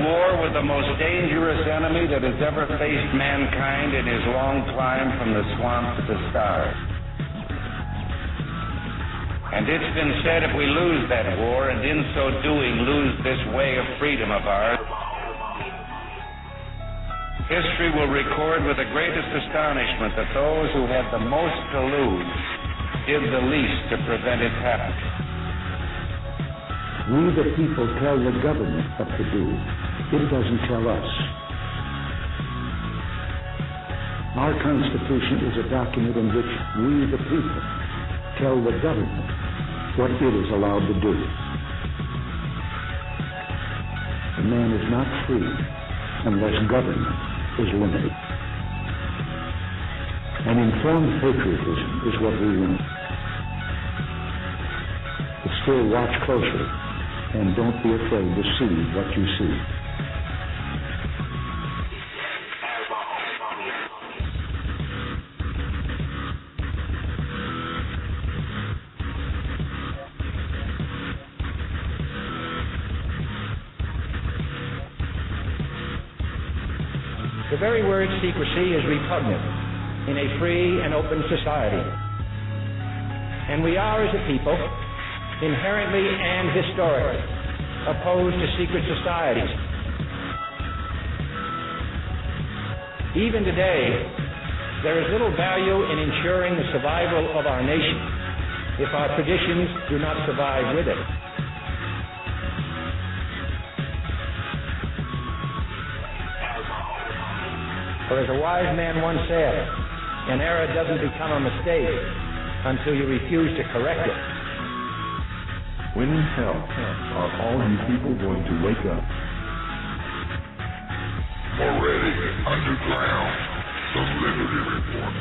war with the most dangerous enemy that has ever faced mankind in his long climb from the swamp to the stars. And it's been said if we lose that war, and in so doing lose this way of freedom of ours, history will record with the greatest astonishment that those who had the most to lose did the least to prevent its happening. We, the people, tell the government what to do. It doesn't tell us. Our Constitution is a document in which we, the people, tell the government what it is allowed to do. A man is not free unless government is limited. And informed patriotism is what we want. But still watch closely and don't be afraid to see what you see. The very word secrecy is repugnant in a free and open society. And we are, as a people, inherently and historically opposed to secret societies. Even today, there is little value in ensuring the survival of our nation if our traditions do not survive with it. For as a wise man once said, an error doesn't become a mistake until you refuse to correct it. When in hell are all you people going to wake up? Moretti, Underground, the Liberty Report.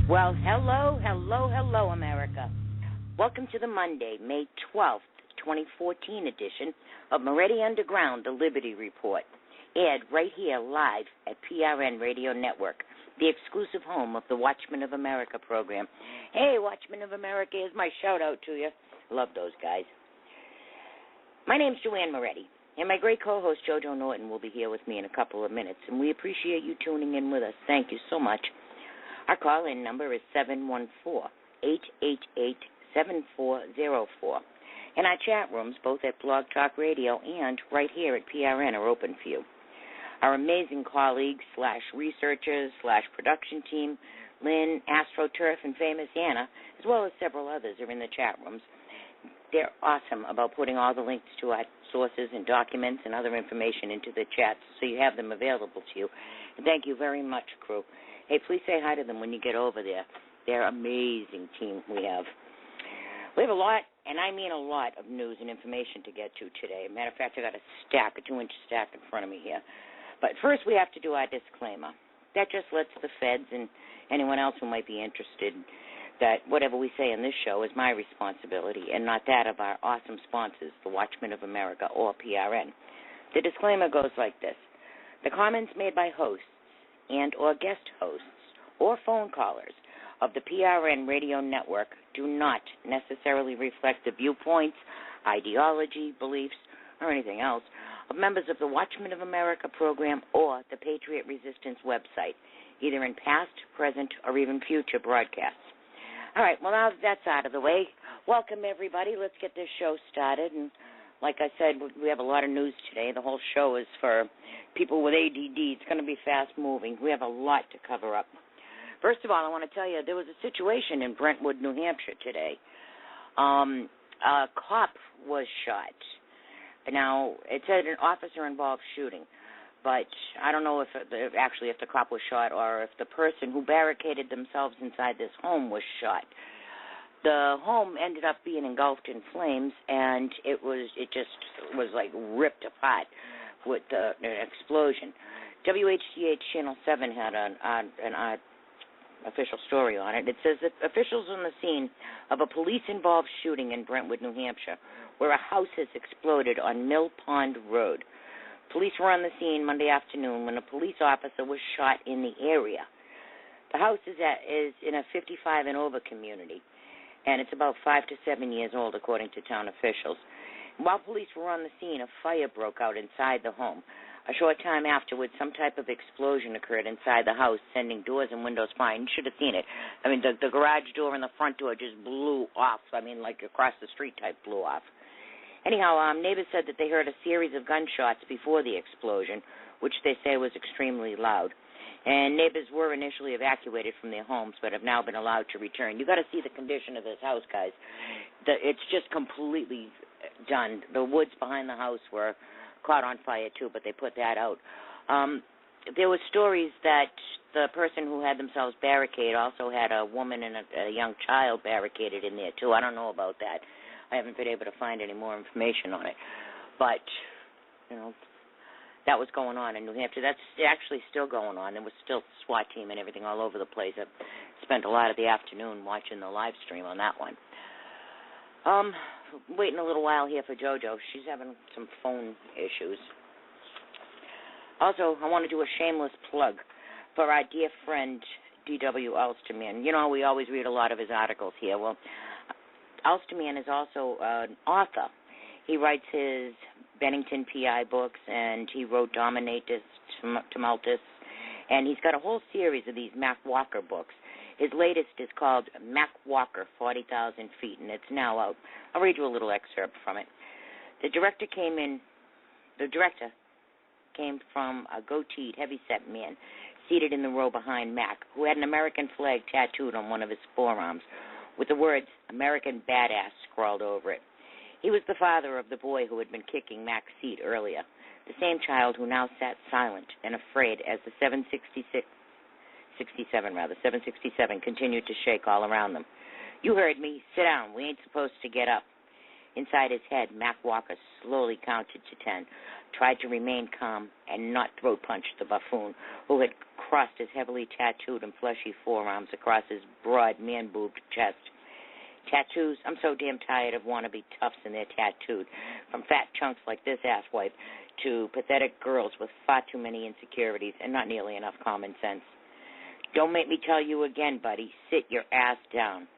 Well, hello, America. Welcome to the Monday, May 12th, 2014 edition of Moretti Underground, the Liberty Report, aired right here live at PRN Radio Network, the exclusive home of the Watchmen of America program. Hey, Watchmen of America, here's my shout-out to you. Love those guys. My name's Joanne Moretti, and my great co-host JoJo Norton will be here with me in a couple of minutes, and we appreciate you tuning in with us. Thank you so much. Our call-in number is 714-888-7404. And our chat rooms, both at Blog Talk Radio and right here at PRN, are open for you. Our amazing colleagues / researchers / production team, Lynn, AstroTurf, and Famous Anna, as well as several others, are in the chat rooms. They're awesome about putting all the links to our sources and documents and other information into the chats so you have them available to you. And thank you very much, crew. Hey, please say hi to them when you get over there. They're an amazing team we have. We have a lot, and I mean a lot, of news and information to get to today. Matter of fact, I got a 2-inch stack in front of me here. But first we have to do our disclaimer. That just lets the feds and anyone else who might be interested that whatever we say in this show is my responsibility and not that of our awesome sponsors, the Watchmen of America or PRN. The disclaimer goes like this. The comments made by hosts and or guest hosts or phone callers of the PRN radio network do not necessarily reflect the viewpoints, ideology, beliefs, or anything else of members of the Watchmen of America program or the Patriot Resistance website, either in past, present, or even future broadcasts. All right, well, now that that's out of the way, welcome, everybody. Let's get this show started. And like I said, we have a lot of news today. The whole show is for people with ADD. It's going to be fast-moving. We have a lot to cover up. First of all, I want to tell you, there was a situation in Brentwood, New Hampshire today. A cop was shot. Now, it said an officer-involved shooting, but I don't know if the cop was shot or if the person who barricaded themselves inside this home was shot. The home ended up being engulfed in flames, and it just was like ripped apart with an explosion. WHCH Channel 7 had an official story on it. It says that officials on the scene of a police-involved shooting in Brentwood, New Hampshire, where a house has exploded on Mill Pond Road. Police were on the scene Monday afternoon when a police officer was shot in the area. The house is in a 55 and over community, and it's about 5 to 7 years old, according to town officials. While police were on the scene, a fire broke out inside the home. A short time afterwards, some type of explosion occurred inside the house, sending doors and windows flying. You should have seen it. I mean, the garage door and the front door just blew off. I mean, like across the street type blew off. Anyhow, neighbors said that they heard a series of gunshots before the explosion, which they say was extremely loud. And neighbors were initially evacuated from their homes, but have now been allowed to return. You got to see the condition of this house, guys. It's just completely done. The woods behind the house were caught on fire too, but they put that out. There were stories that the person who had themselves barricaded also had a woman and a young child barricaded in there too. I don't know about that. I haven't been able to find any more information on it. But, you know, that was going on in New Hampshire. That's actually still going on. There was still SWAT team and everything all over the place. I spent a lot of the afternoon watching the live stream on that one. Waiting a little while here for JoJo. She's having some phone issues. Also, I want to do a shameless plug for our dear friend D.W. Ulsterman. You know, we always read a lot of his articles here. Well, Ulsterman is also an author. He writes his Bennington P.I. books, and he wrote Dominatus Tumultus, and he's got a whole series of these Mac Walker books. His latest is called Mac Walker, 40,000 Feet, and it's now out. I'll read you a little excerpt from it. The director came from a goateed, heavy-set man seated in the row behind Mac, who had an American flag tattooed on one of his forearms with the words American Badass scrawled over it. He was the father of the boy who had been kicking Mac's seat earlier, the same child who now sat silent and afraid as the 767 continued to shake all around them. You heard me. Sit down. We ain't supposed to get up. Inside his head, Mac Walker slowly counted to 10, tried to remain calm and not throat-punch the buffoon who had crossed his heavily tattooed and fleshy forearms across his broad, man-boobed chest. Tattoos, I'm so damn tired of wannabe toughs and they're tattooed, from fat chunks like this asswipe to pathetic girls with far too many insecurities and not nearly enough common sense. Don't make me tell you again, buddy. Sit your ass down.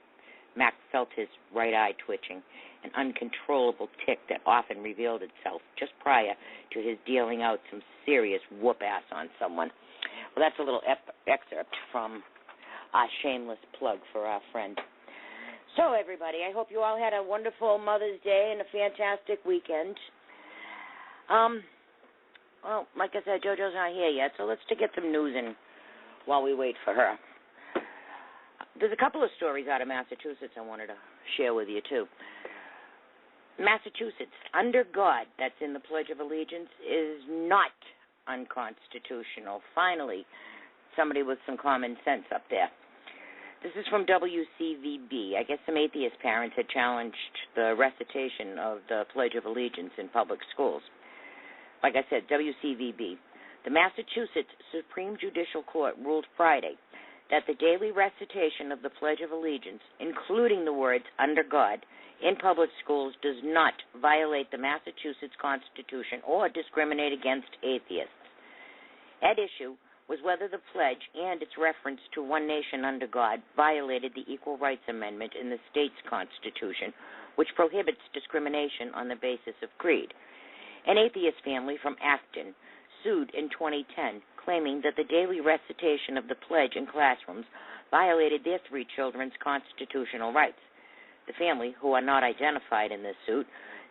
Mac felt his right eye twitching, an uncontrollable tic that often revealed itself just prior to his dealing out some serious whoop-ass on someone. Well, that's a little excerpt from our shameless plug for our friend. So, everybody, I hope you all had a wonderful Mother's Day and a fantastic weekend. Well, like I said, JoJo's not here yet, so let's get some news in while we wait for her. There's a couple of stories out of Massachusetts I wanted to share with you, too. Massachusetts, under God, that's in the Pledge of Allegiance, is not unconstitutional. Finally, somebody with some common sense up there. This is from WCVB. I guess some atheist parents had challenged the recitation of the Pledge of Allegiance in public schools. Like I said, WCVB. The Massachusetts Supreme Judicial Court ruled Friday that the daily recitation of the Pledge of Allegiance, including the words under God, in public schools does not violate the Massachusetts Constitution or discriminate against atheists. At issue was whether the pledge and its reference to one nation under God violated the Equal Rights Amendment in the state's constitution, which prohibits discrimination on the basis of creed. An atheist family from Acton sued in 2010, claiming that the daily recitation of the pledge in classrooms violated their 3 children's constitutional rights. The family, who are not identified in this suit,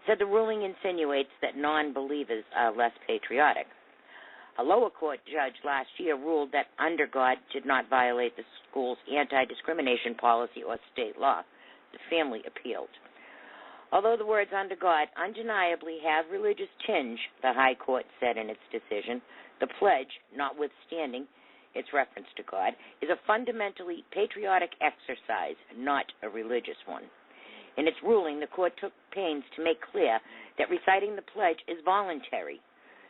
said the ruling insinuates that non-believers are less patriotic. A lower court judge last year ruled that under God did not violate the school's anti-discrimination policy or state law. The family appealed. Although the words under God undeniably have religious tinge, the High Court said in its decision, the pledge, notwithstanding its reference to God, is a fundamentally patriotic exercise, not a religious one. In its ruling, the court took pains to make clear that reciting the pledge is voluntary.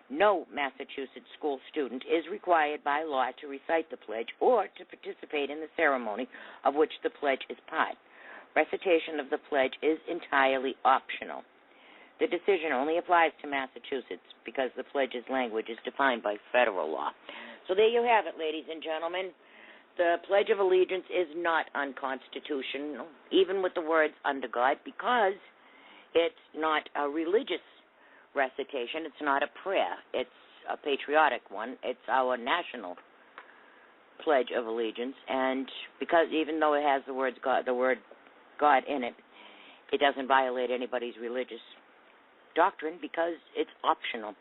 No Massachusetts school student is required by law to recite the pledge or to participate in the ceremony of which the pledge is part. Recitation of the pledge is entirely optional. The decision only applies to Massachusetts because the pledge's language is defined by federal law. So there you have it, ladies and gentlemen. the Pledge of Allegiance is not unconstitutional, even with the words under God, because it's not a religious recitation. It's not a prayer. It's a patriotic one. It's our national Pledge of Allegiance, and because even though it has the word God in it, it doesn't violate anybody's religious doctrine because it's optional.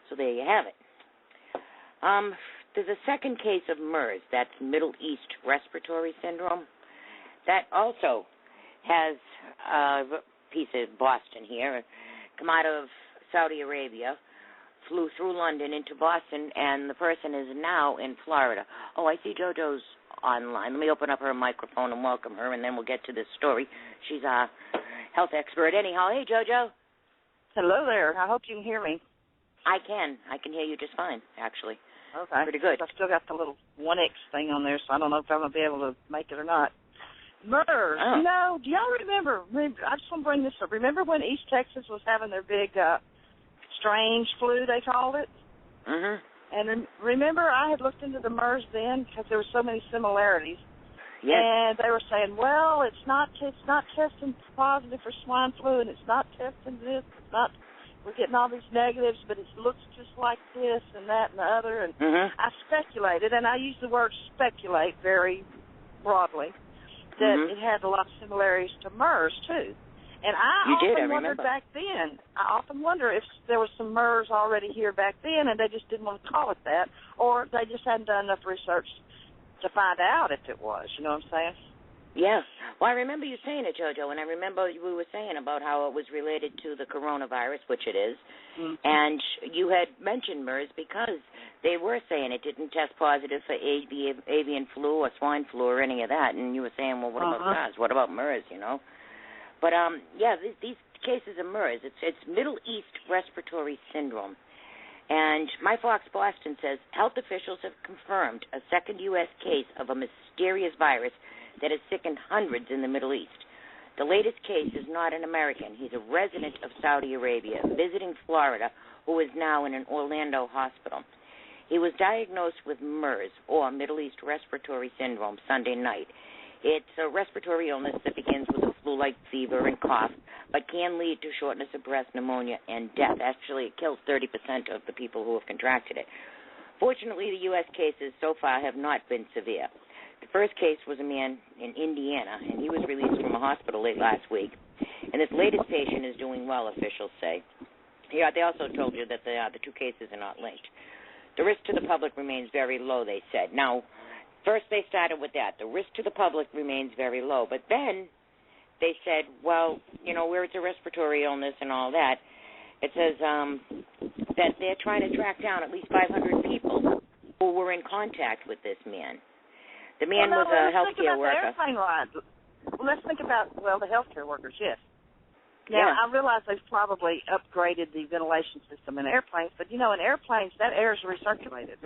So there you have it. There's a second case of MERS, that's Middle East Respiratory Syndrome. That also has a piece of Boston here, come out of Saudi Arabia, flew through London into Boston, and the person is now in Florida. Oh, I see JoJo's online. Let me open up her microphone and welcome her, and then we'll get to this story. She's a health expert anyhow. Hey, JoJo. Hello there. I hope you can hear me. I can hear you just fine, actually. Okay. Pretty good. I've still got the little 1X thing on there, so I don't know if I'm going to be able to make it or not. MERS. Oh. You know, do y'all remember, I just want to bring this up. Remember when East Texas was having their big strange flu, they called it? Mm-hmm. And then, remember, I had looked into the MERS then because there were so many similarities. Yes. And they were saying, well, it's not testing positive for swine flu, and it's not testing this, it's not, we're getting all these negatives, but it looks just like this and that and the other. And I speculated, and I use the word speculate very broadly, that it had a lot of similarities to MERS, too. And I often wondered back then, I often wonder if there was some MERS already here back then and they just didn't want to call it that, or they just hadn't done enough research to find out if it was, you know what I'm saying? Yeah. Well, I remember you saying it, JoJo, and I remember we were saying about how it was related to the coronavirus, which it is, and you had mentioned MERS because they were saying it didn't test positive for avian flu or swine flu or any of that, and you were saying, well, what about SARS? What about MERS, you know? But, yeah, these cases of MERS, it's Middle East Respiratory Syndrome. And My Fox Boston says health officials have confirmed a second U.S. case of a mysterious virus that has sickened hundreds in the Middle East. The latest case is not an American. He's a resident of Saudi Arabia visiting Florida who is now in an Orlando hospital. He was diagnosed with MERS, or Middle East Respiratory Syndrome, Sunday night. It's a respiratory illness that begins with a flu-like fever and cough, but can lead to shortness of breath, pneumonia, and death. Actually, it kills 30% of the people who have contracted it. Fortunately, the U.S. cases so far have not been severe. The first case was a man in Indiana, and he was released from a hospital late last week. And this latest patient is doing well, officials say. Yeah, they also told you that the two cases are not linked. The risk to the public remains very low, they said. Now, first they started with that. The risk to the public remains very low. But then they said, well, you know, where it's a respiratory illness and all that, it says that they're trying to track down at least 500 people who were in contact with this man. The man was a healthcare worker. Let's think about, the healthcare workers, yes. Now, I realize they've probably upgraded the ventilation system in airplanes, but, you know, in airplanes, that air is recirculated.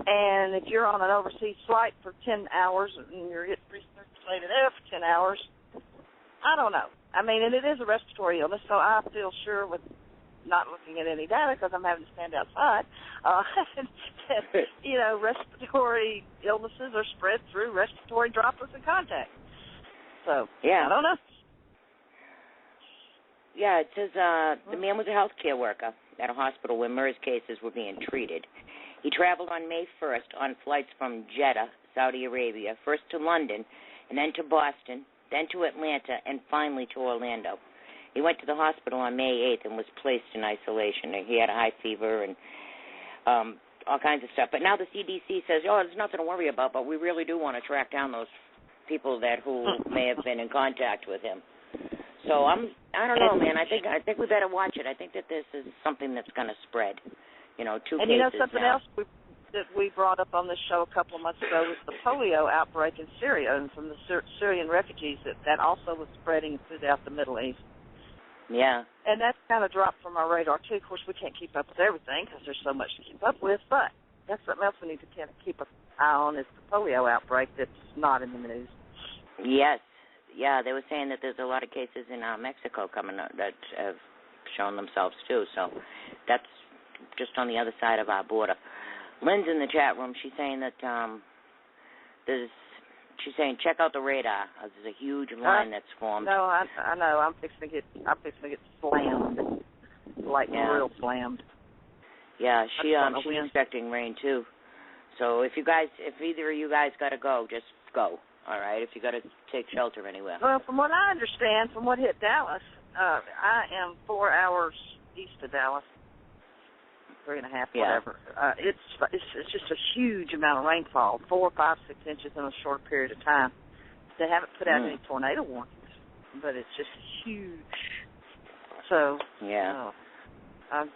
And if you're on an overseas flight for 10 hours and you're getting recirculated air for 10 hours, I don't know. I mean, and it is a respiratory illness, so I feel sure with not looking at any data because I'm having to stand outside, that, you know, respiratory illnesses are spread through respiratory droplets and contact. So, I don't know. Yeah, it says the man was a healthcare worker at a hospital where MERS cases were being treated. He traveled on May 1st on flights from Jeddah, Saudi Arabia, first to London, and then to Boston, then to Atlanta, and finally to Orlando. He went to the hospital on May 8th and was placed in isolation. He had a high fever and all kinds of stuff. But now the CDC says, there's nothing to worry about, but we really do want to track down those people who may have been in contact with him. So I don't know, man. I think we better watch it. I think that this is something that's going to spread. You know, two cases. And you know something now. else that we brought up on this show a couple of months ago was the polio outbreak in Syria and from the Syrian refugees that also was spreading throughout the Middle East. Yeah. And that's kind of dropped from our radar, too. Of course, we can't keep up with everything because there's so much to keep up with, but that's something else we need to kind of keep an eye on is the polio outbreak that's not in the news. Yes. Yeah, they were saying that there's a lot of cases in Mexico coming up that have shown themselves, too. So that's just on the other side of our border. Lynn's in the chat room. She's saying that she's saying check out the radar. There's a huge line that's formed. No, I know. I'm fixing to get slammed, like real slammed. Yeah, she's expecting rain too. So if either of you guys got to go, just go. All right. If you got to take shelter anywhere. Well, from what I understand, from what hit Dallas, I am 4 hours east of Dallas. 3.5, whatever. It's just a huge amount of rainfall, 4, 5, 6 inches in a short period of time. They haven't put out any tornado warnings, but it's just huge. So I'm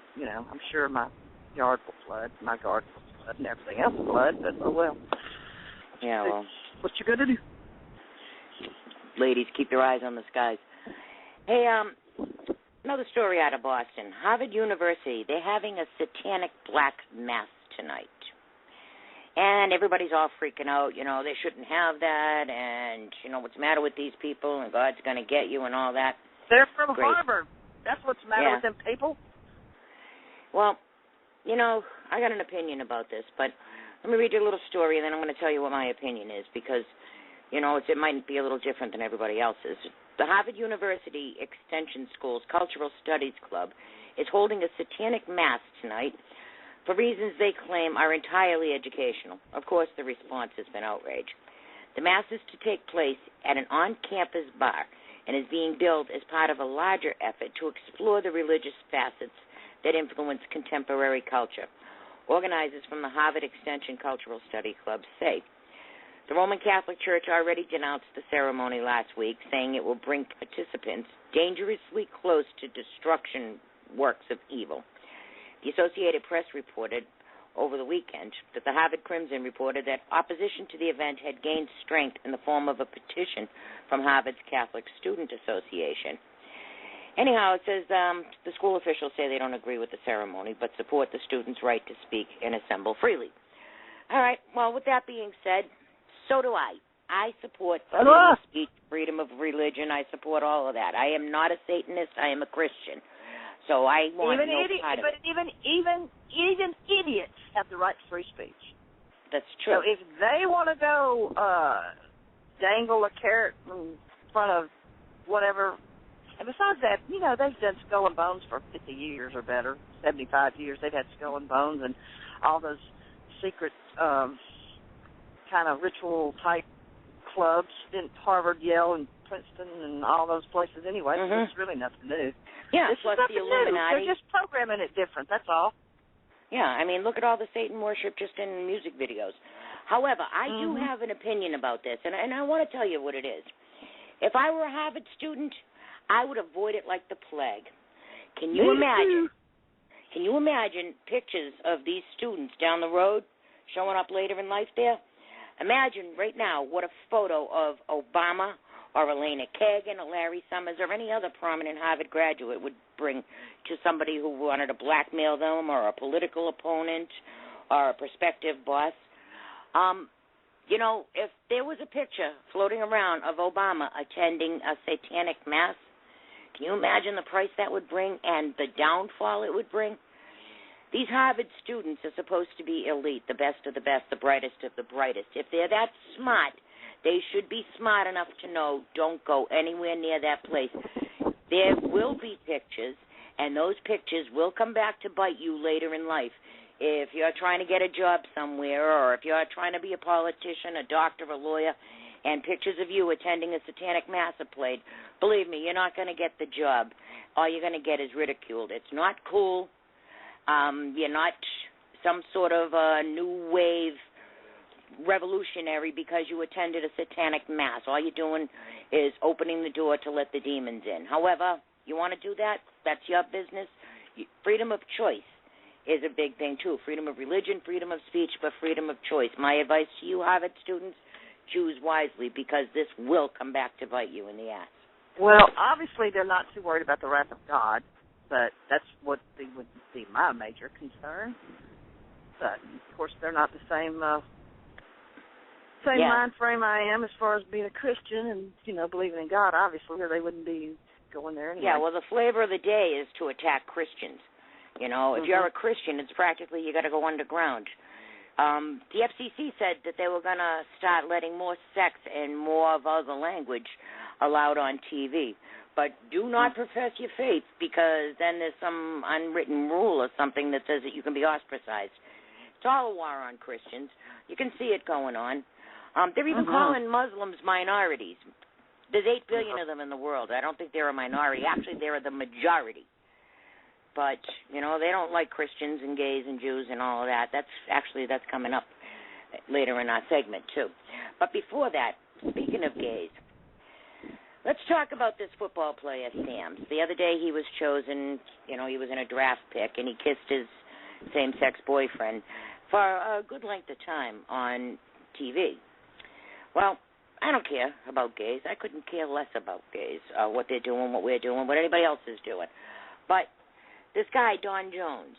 sure my yard will flood, my garden will flood, and everything else will flood. But oh well. Yeah, well. What you gonna do? Ladies, keep your eyes on the skies. Hey, another story out of Boston. Harvard University, they're having a satanic black mass tonight. And everybody's all freaking out, they shouldn't have that, and, what's the matter with these people, and God's going to get you and all that. They're from Harvard. That's what's the matter with them people. Well, I got an opinion about this, but let me read you a little story, and then I'm going to tell you what my opinion is, because, it might be a little different than everybody else's. The Harvard University Extension School's Cultural Studies Club is holding a satanic mass tonight for reasons they claim are entirely educational. Of course, the response has been outrage. The mass is to take place at an on-campus bar and is being billed as part of a larger effort to explore the religious facets that influence contemporary culture. Organizers from the Harvard Extension Cultural Study Club say the Roman Catholic Church already denounced the ceremony last week, saying it will bring participants dangerously close to destruction works of evil. The Associated Press reported over the weekend that the Harvard Crimson reported that opposition to the event had gained strength in the form of a petition from Harvard's Catholic Student Association. Anyhow, it says the school officials say they don't agree with the ceremony but support the students' right to speak and assemble freely. All right, well, with that being said, so do I. I support freedom of speech, freedom of religion. I support all of that. I am not a Satanist. I am a Christian. So I want no part of it. But even idiots have the right to free speech. That's true. So if they want to go dangle a carrot in front of whatever, and besides that, they've done Skull and Bones for 50 years or better, 75 years. They've had Skull and Bones and all those secret kind of ritual-type clubs in Harvard, Yale, and Princeton, and all those places anyway. So it's really nothing new. Yeah, this plus is the Illuminati. They're just programming it different, that's all. Yeah, I mean, look at all the Satan worship just in music videos. However, I do have an opinion about this, and I want to tell you what it is. If I were a Harvard student, I would avoid it like the plague. Can you imagine? Can you imagine pictures of these students down the road showing up later in life there? Imagine right now what a photo of Obama or Elena Kagan or Larry Summers or any other prominent Harvard graduate would bring to somebody who wanted to blackmail them or a political opponent or a prospective boss. If there was a picture floating around of Obama attending a satanic mass, can you imagine the price that would bring and the downfall it would bring? These Harvard students are supposed to be elite, the best of the best, the brightest of the brightest. If they're that smart, they should be smart enough to know don't go anywhere near that place. There will be pictures, and those pictures will come back to bite you later in life. If you're trying to get a job somewhere, or if you're trying to be a politician, a doctor, a lawyer, and pictures of you attending a satanic mass are played, believe me, you're not going to get the job. All you're going to get is ridiculed. It's not cool. You're not some sort of new wave revolutionary because you attended a satanic mass. All you're doing is opening the door to let the demons in. However, you want to do that, that's your business. Freedom of choice is a big thing, too. Freedom of religion, freedom of speech, but freedom of choice. My advice to you, Harvard students, choose wisely because this will come back to bite you in the ass. Well, obviously they're not too worried about the wrath of God, but that's what they would be my major concern. But, of course, they're not the same mind frame I am as far as being a Christian and, believing in God, obviously, or they wouldn't be going there anyway. Yeah, well, the flavor of the day is to attack Christians. If you're a Christian, it's practically you got to go underground. The FCC said that they were going to start letting more sex and more of other language allowed on TV. But do not profess your faith, because then there's some unwritten rule or something that says that you can be ostracized. It's all a war on Christians. You can see it going on. They're even calling Muslims minorities. There's 8 billion of them in the world. I don't think they're a minority. Actually, they're the majority. But, you know, they don't like Christians and gays and Jews and all of that. That's coming up later in our segment, too. But before that, speaking of gays, let's talk about this football player, Sams. The other day he was chosen, you know, he was in a draft pick, and he kissed his same-sex boyfriend for a good length of time on TV. Well, I don't care about gays. I couldn't care less about gays, what they're doing, what we're doing, what anybody else is doing. But this guy, Don Jones,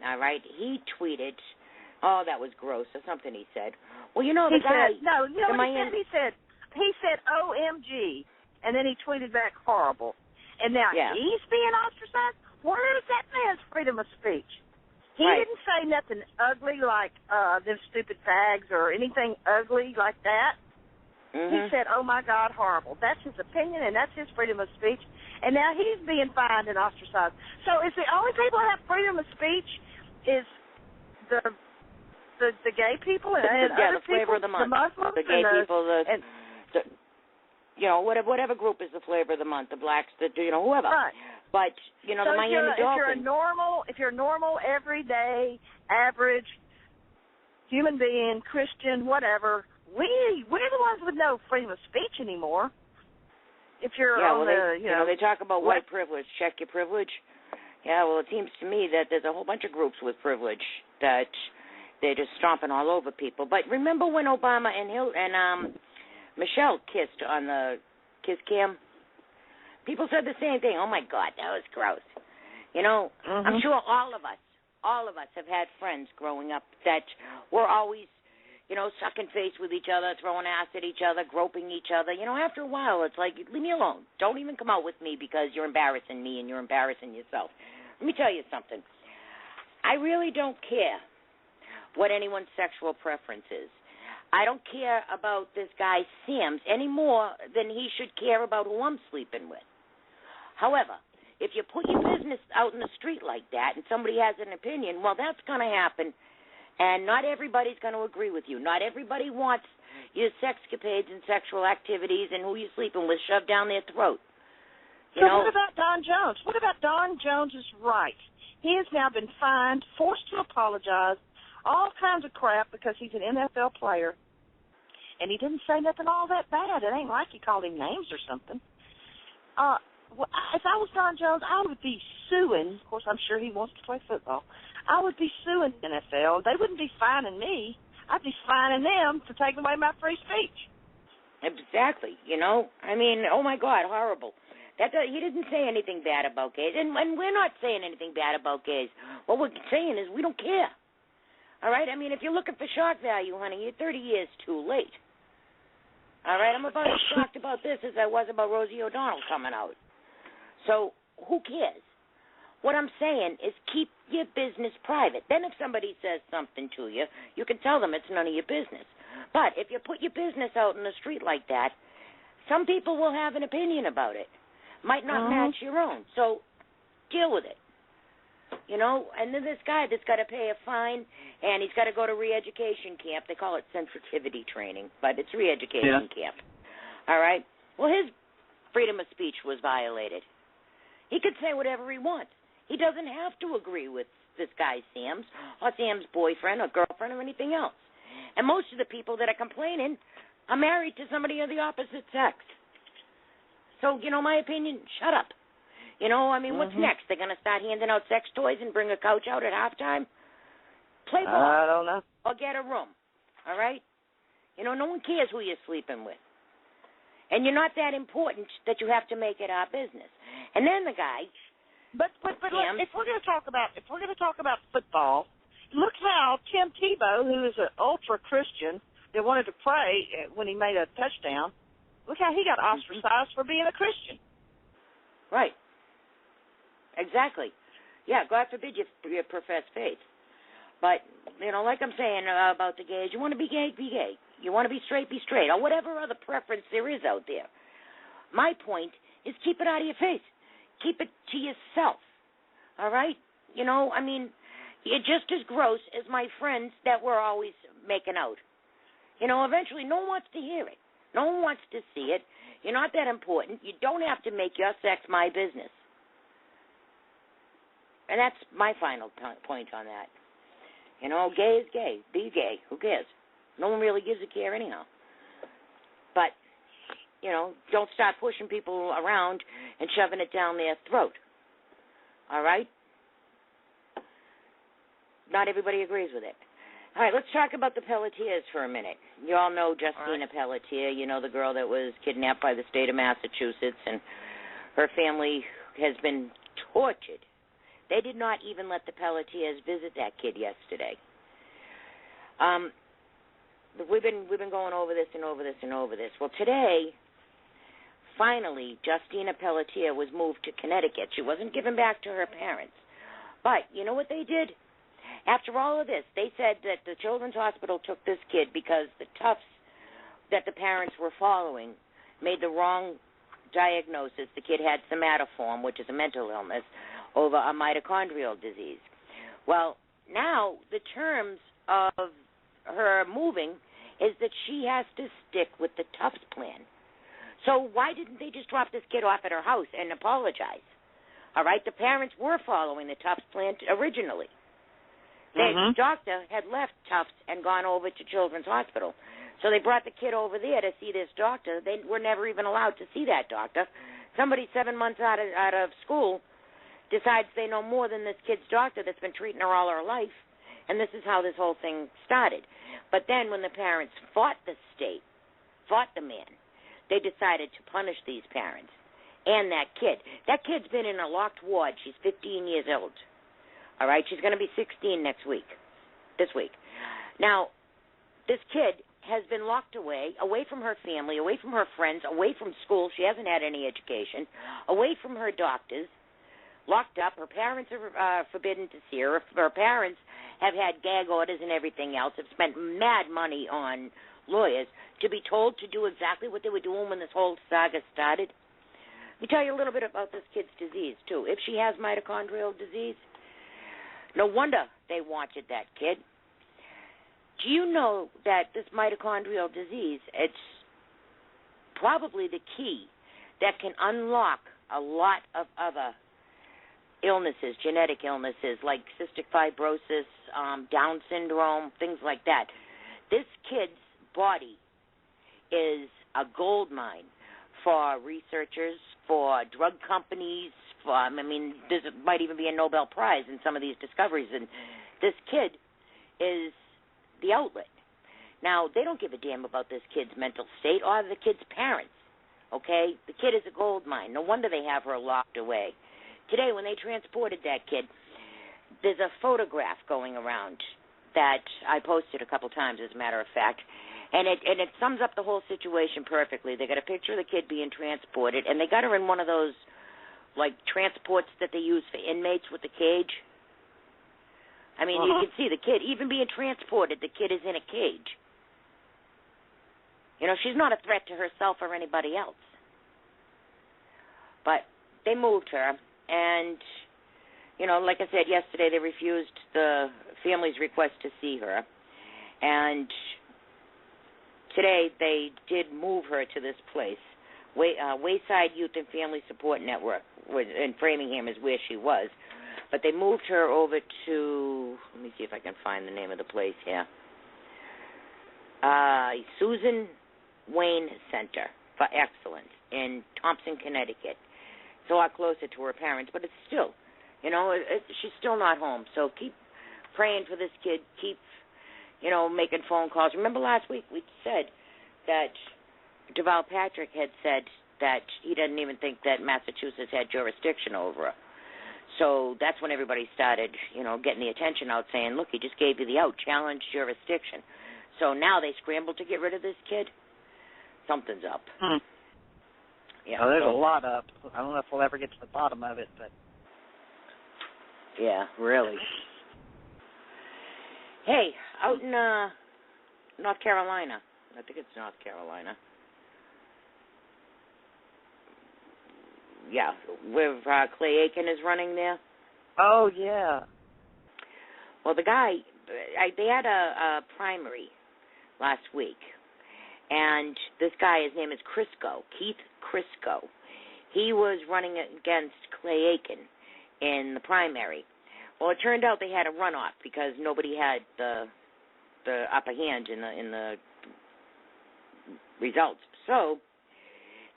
all right, he tweeted, oh, that was gross, or something he said. Well, you know, the guy... He said, OMG, and then he tweeted back horrible. And now he's being ostracized? Where is that man's freedom of speech? He didn't say nothing ugly like them stupid fags or anything ugly like that. He said, oh, my God, horrible. That's his opinion, and that's his freedom of speech. And now he's being fined and ostracized. So is the only people who have freedom of speech is the gay people and other the flavor people, of the month. The Muslims, the gay people, you know, whatever group is the flavor of the month, the blacks, whoever. Right. But, you know, so the Miami Dolphins. If you're a normal, everyday, average human being, Christian, whatever, we're the ones with no freedom of speech anymore. If you're they talk about white privilege. Check your privilege. Yeah, well, it seems to me that there's a whole bunch of groups with privilege that they're just stomping all over people. But remember when Obama and Michelle kissed on the kiss cam? People said the same thing. Oh, my God, that was gross. You know, I'm sure all of us have had friends growing up that were always, you know, sucking face with each other, throwing ass at each other, groping each other. You know, after a while, it's like, leave me alone. Don't even come out with me because you're embarrassing me and you're embarrassing yourself. Let me tell you something. I really don't care what anyone's sexual preference is. I don't care about this guy, Sams, any more than he should care about who I'm sleeping with. However, if you put your business out in the street like that and somebody has an opinion, well, that's going to happen. And not everybody's going to agree with you. Not everybody wants your sexcapades and sexual activities and who you're sleeping with shoved down their throat. What about Don Jones? What about Don Jones's right? He has now been fined, forced to apologize, all kinds of crap because he's an NFL player. And he didn't say nothing all that bad. It ain't like he called him names or something. If I was Don Jones, I would be suing. Of course, I'm sure he wants to play football. I would be suing the NFL. They wouldn't be fining me. I'd be fining them for taking away my free speech. Exactly. You know, I mean, oh, my God, horrible. He didn't say anything bad about gays, and we're not saying anything bad about gays. What we're saying is we don't care. All right? I mean, if you're looking for shock value, honey, you're 30 years too late. All right? I'm about as shocked about this as I was about Rosie O'Donnell coming out. So who cares? What I'm saying is keep your business private. Then if somebody says something to you, you can tell them it's none of your business. But if you put your business out in the street like that, some people will have an opinion about it. Might not match your own. So deal with it. You know, and then this guy that's got to pay a fine, and he's got to go to re-education camp. They call it sensitivity training, but it's re-education camp. All right? Well, his freedom of speech was violated. He could say whatever he wants. He doesn't have to agree with this guy, Sams, or Sam's boyfriend or girlfriend or anything else. And most of the people that are complaining are married to somebody of the opposite sex. So, you know, my opinion, shut up. You know, I mean, what's next? They're going to start handing out sex toys and bring a couch out at halftime? Play ball. I don't know. Or get a room, all right? You know, no one cares who you're sleeping with. And you're not that important that you have to make it our business. And then the guy... But look, if we're going to talk about football, look how Tim Tebow, who is an ultra Christian that wanted to pray when he made a touchdown, look how he got ostracized for being a Christian. Right. Exactly. Yeah, God forbid you profess faith. But, like I'm saying about the gays, you want to be gay, be gay. You want to be straight, or whatever other preference there is out there. My point is keep it out of your face. Keep it to yourself, all right? You're just as gross as my friends that were always making out. Eventually no one wants to hear it. No one wants to see it. You're not that important. You don't have to make your sex my business. And that's my final point on that. Gay is gay. Be gay. Who cares? No one really gives a care anyhow. But, don't start pushing people around and shoving it down their throat. All right? Not everybody agrees with it. All right, let's talk about the Pelletiers for a minute. You all know Justina Pelletier, the girl that was kidnapped by the state of Massachusetts, and her family has been tortured. They did not even let the Pelletiers visit that kid yesterday. We've been going over this and over this and over this. Well, today, finally, Justina Pelletier was moved to Connecticut. She wasn't given back to her parents. But you know what they did? After all of this, they said that the Children's Hospital took this kid because the toughs that the parents were following made the wrong diagnosis. The kid had somatoform, which is a mental illness, over a mitochondrial disease. Well, now the terms of her moving is that she has to stick with the Tufts plan. So why didn't they just drop this kid off at her house and apologize? All right, the parents were following the Tufts plan originally. The doctor had left Tufts and gone over to Children's Hospital. So they brought the kid over there to see this doctor. They were never even allowed to see that doctor. Somebody 7 months out of school decides they know more than this kid's doctor that's been treating her all her life, and this is how this whole thing started. But then when the parents fought the state, fought the man, they decided to punish these parents and that kid. That kid's been in a locked ward. She's 15 years old. All right, she's going to be 16 this week. Now, this kid has been locked away from her family, away from her friends, away from school. She hasn't had any education, away from her doctors, locked up. Her parents are forbidden to see her. Her parents have had gag orders and everything else, have spent mad money on lawyers to be told to do exactly what they were doing when this whole saga started. Let me tell you a little bit about this kid's disease, too. If she has mitochondrial disease, no wonder they wanted that kid. Do you know that this mitochondrial disease, it's probably the key that can unlock a lot of other illnesses, genetic illnesses like cystic fibrosis, Down syndrome, things like that. This kid's body is a gold mine for researchers, for drug companies, there might even be a Nobel Prize in some of these discoveries, and this kid is the outlet. Now, they don't give a damn about this kid's mental state or the kid's parents, okay? The kid is a gold mine. No wonder they have her locked away. Today, when they transported that kid, there's a photograph going around that I posted a couple times, as a matter of fact, and it sums up the whole situation perfectly. They got a picture of the kid being transported, and they got her in one of those transports that they use for inmates with the cage. You can see the kid, even being transported, the kid is in a cage. She's not a threat to herself or anybody else. But they moved her, and, like I said yesterday, they refused the family's request to see her. And today they did move her to this place. Wayside Youth and Family Support Network in Framingham is where she was. But they moved her over to, let me see if I can find the name of the place here, Susan Wayne Center for Excellence in Thompson, Connecticut. It's a lot closer to her parents, but it's still, she's still not home. So keep praying for this kid. Keep, making phone calls. Remember last week we said that Deval Patrick had said that he doesn't even think that Massachusetts had jurisdiction over her. So that's when everybody started, getting the attention out, saying, look, he just gave you the out, challenge jurisdiction. So now they scrambled to get rid of this kid. Something's up. Yeah, well, there's a lot up. I don't know if we'll ever get to the bottom of it, but... Yeah, really. Hey, out in North Carolina, I think it's North Carolina. Yeah, where Clay Aiken is running there. Oh, yeah. Well, the guy, they had a primary last week, and this guy, his name is Keith Crisco. He was running against Clay Aiken in the primary. Well, it turned out they had a runoff because nobody had the upper hand in the results. So it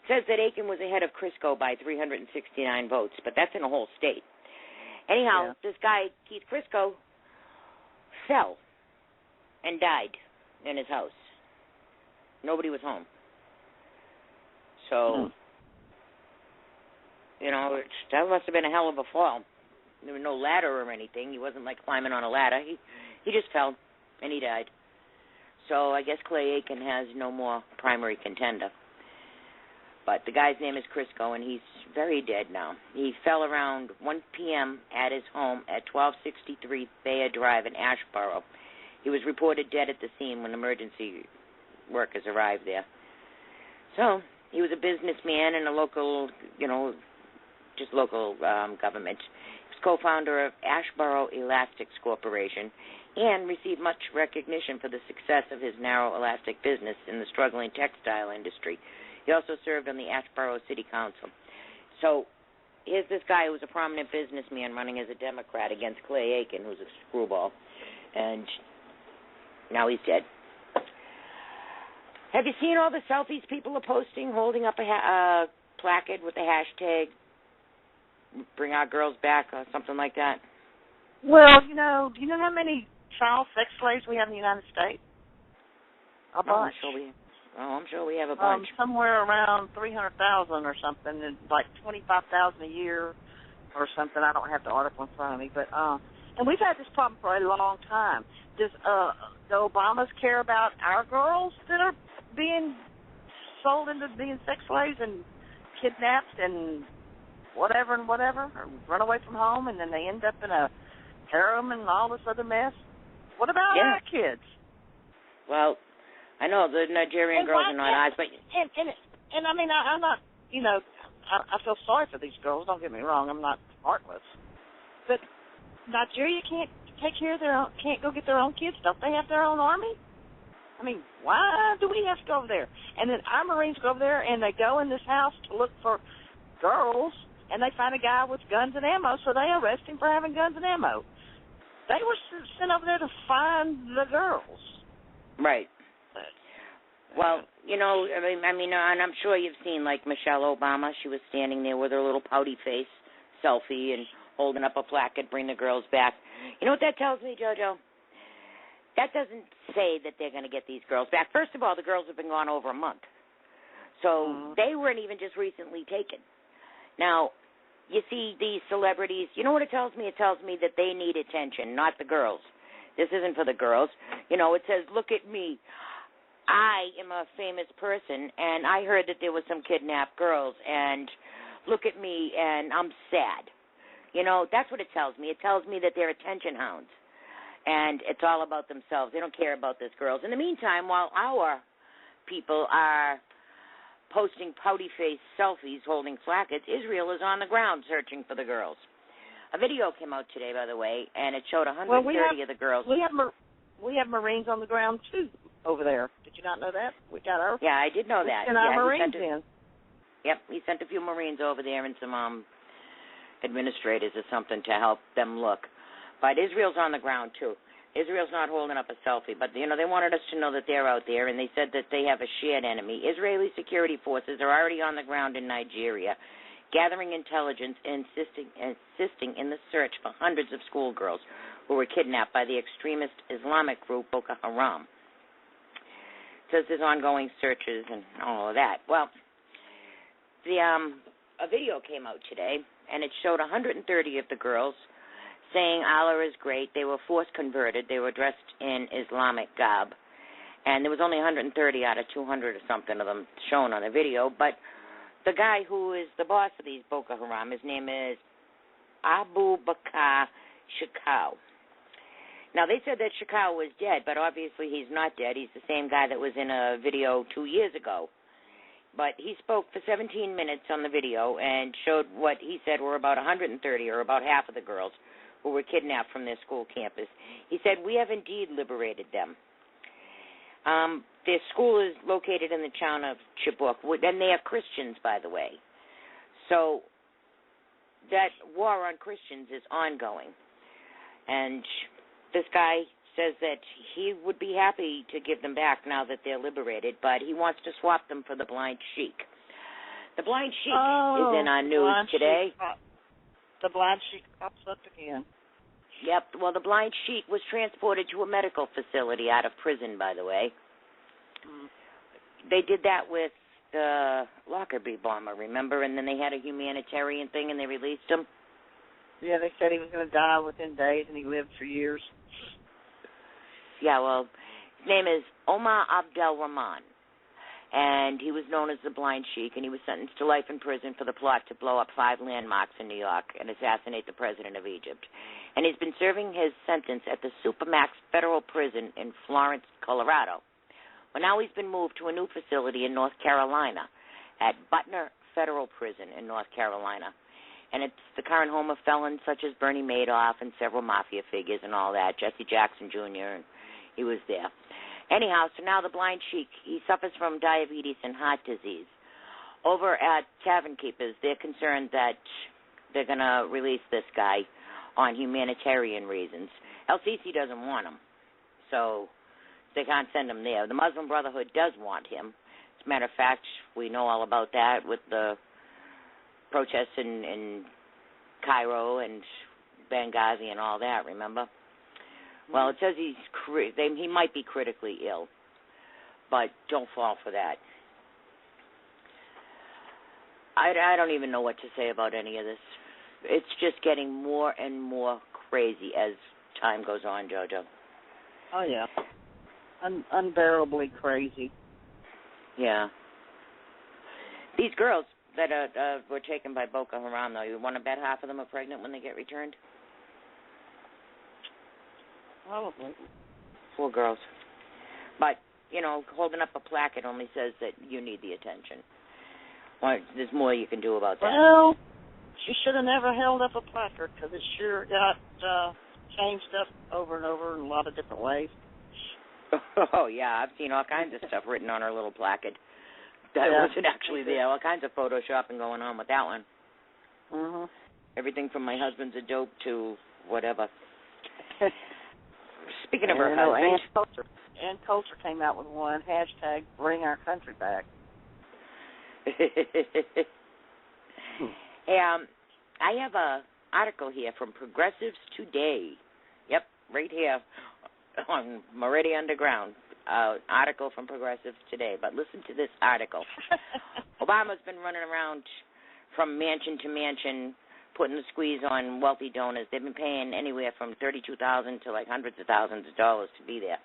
says that Aiken was ahead of Crisco by 369 votes, but that's in a whole state. Anyhow, This guy, Keith Crisco, fell and died in his house. Nobody was home. So, that must have been a hell of a fall. There was no ladder or anything. He wasn't like climbing on a ladder. He just fell and he died. So I guess Clay Aiken has no more primary contender. But the guy's name is Crisco, and he's very dead now. He fell around 1 p.m. at his home at 1263 Thayer Drive in Ashboro. He was reported dead at the scene when emergency workers arrived there. So he was a businessman in a local, government. He was co-founder of Ashboro Elastics Corporation and received much recognition for the success of his narrow elastic business in the struggling textile industry. He also served on the Ashboro City Council. So here's this guy who was a prominent businessman running as a Democrat against Clay Aiken, who's a screwball, and now he's dead. Have you seen all the selfies people are posting, holding up a placard with the hashtag Bring Our Girls Back or something like that? Well, do you know how many child sex slaves we have in the United States? A bunch. I'm sure we have a bunch. Somewhere around 300,000 or something, and like 25,000 a year or something. I don't have the article in front of me, but and we've had this problem for a long time. Does the Obamas care about our girls that are being sold into being sex slaves and kidnapped and whatever, or run away from home, and then they end up in a harem and all this other mess? What about our kids? Well, I know the Nigerian girls are not eyes, but and I mean, I'm not, I feel sorry for these girls. Don't get me wrong, I'm not heartless, but Nigeria can't take care of can't go get their own kids. Don't they have their own army? I mean, why do we have to go over there? And then our Marines go over there and they go in this house to look for girls, and they find a guy with guns and ammo, so they arrest him for having guns and ammo. They were sent over there to find the girls. Right. Well, and I'm sure you've seen, like, Michelle Obama. She was standing there with her little pouty face selfie and holding up a placard, Bring the Girls Back. You know what that tells me, JoJo? That doesn't say that they're going to get these girls back. First of all, the girls have been gone over a month. So they weren't even just recently taken. Now, you see these celebrities, you know what it tells me? It tells me that they need attention, not the girls. This isn't for the girls. It says, look at me. I am a famous person, and I heard that there were some kidnapped girls, and look at me, and I'm sad. That's what it tells me. It tells me that they're attention hounds, and it's all about themselves. They don't care about these girls. In the meantime, while our people are posting pouty-faced selfies holding placards, Israel is on the ground searching for the girls. A video came out today, by the way, and it showed 130 of the girls. We have Marines on the ground, too, over there. Did you not know that? We got our... Yeah, I did know that. And our Marines in. Yep, he sent a few Marines over there and some administrators or something to help them look. But Israel's on the ground, too. Israel's not holding up a selfie, but, they wanted us to know that they're out there, and they said that they have a shared enemy. Israeli security forces are already on the ground in Nigeria, gathering intelligence and assisting in the search for hundreds of schoolgirls who were kidnapped by the extremist Islamic group Boko Haram. It says there's ongoing searches and all of that. Well, a video came out today, and it showed 130 of the girls saying Allah is great. They were force converted. They were dressed in Islamic garb. And there was only 130 out of 200 or something of them shown on the video. But the guy who is the boss of these Boko Haram, his name is Abu Bakr Shekau. Now, they said that Shekau was dead, but obviously he's not dead. He's the same guy that was in a video 2 years ago. But he spoke for 17 minutes on the video and showed what he said were about 130, or about half of the girls, who were kidnapped from their school campus. He said, "We have indeed liberated them." Their school is located in the town of Chibok, and they are Christians, by the way. So that war on Christians is ongoing. And this guy says that he would be happy to give them back now that they're liberated, but he wants to swap them for the Blind Sheik. The Blind Sheik is in our news today. The Blind Sheik pops up again. Yep. Well, the Blind Sheik was transported to a medical facility out of prison, by the way. They did that with the Lockerbie bomber, remember? And then they had a humanitarian thing and they released him. Yeah, they said he was going to die within days, and he lived for years. Yeah, well, his name is Omar Abdel Rahman, and he was known as the Blind Sheik, and he was sentenced to life in prison for the plot to blow up 5 landmarks in New York and assassinate the president of Egypt. And he's been serving his sentence at the Supermax Federal Prison in Florence, Colorado. Well, now he's been moved to a new facility in North Carolina at Butner Federal Prison in North Carolina. And it's the current home of felons such as Bernie Madoff and several mafia figures and all that, Jesse Jackson Jr., and he was there. Anyhow, so now the Blind Sheik, he suffers from diabetes and heart disease. Over at Tavern Keepers, they're concerned that they're going to release this guy on humanitarian reasons. El Sisi doesn't want him, so they can't send him there. The Muslim Brotherhood does want him. As a matter of fact, we know all about that with the protests in Cairo and Benghazi and all that, remember? Well, it says he might be critically ill, but don't fall for that. I don't even know what to say about any of this. It's just getting more and more crazy as time goes on, JoJo. Oh, yeah. Unbearably crazy. Yeah. These girls that were taken by Boko Haram, though, you want to bet half of them are pregnant when they get returned? Probably. 4 girls. But, you know, holding up a placard only says that you need the attention. Well, there's more you can do about that. Well, she should have never held up a placard because it sure got changed up over and over in a lot of different ways. Oh, yeah, I've seen all kinds of stuff written on her little placard that wasn't actually there. All kinds of photoshopping going on with that one. Mm-hmm. Everything from my husband's a dope to whatever. Speaking of her husband. Ann Coulter came out with one, hashtag bring our country back. Hey, I have a article here from Progressives Today. Yep, right here on Moretti Underground. Article from Progressives Today. But listen to this article. Obama's been running around from mansion to mansion, putting the squeeze on wealthy donors. They've been paying anywhere from $32,000 to like hundreds of thousands of dollars to be there.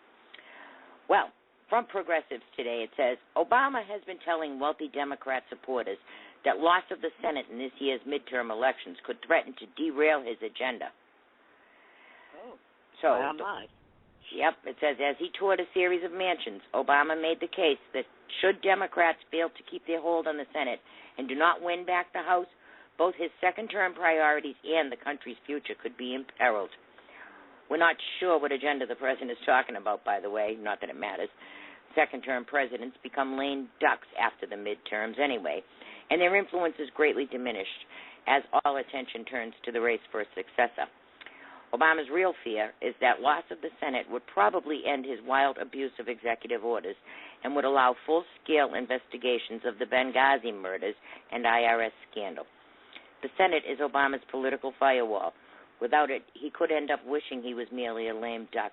Well, from Progressives Today, it says, Obama has been telling wealthy Democrat supporters that loss of the Senate in this year's midterm elections could threaten to derail his agenda. Oh, so, nice. Yep, it says, as he toured a series of mansions, Obama made the case that should Democrats fail to keep their hold on the Senate and do not win back the House, both his second-term priorities and the country's future could be imperiled. We're not sure what agenda the president is talking about, by the way, not that it matters. Second-term presidents become lame ducks after the midterms anyway, and their influence is greatly diminished as all attention turns to the race for a successor. Obama's real fear is that loss of the Senate would probably end his wild abuse of executive orders and would allow full-scale investigations of the Benghazi murders and IRS scandal. The Senate is Obama's political firewall. Without it, he could end up wishing he was merely a lame duck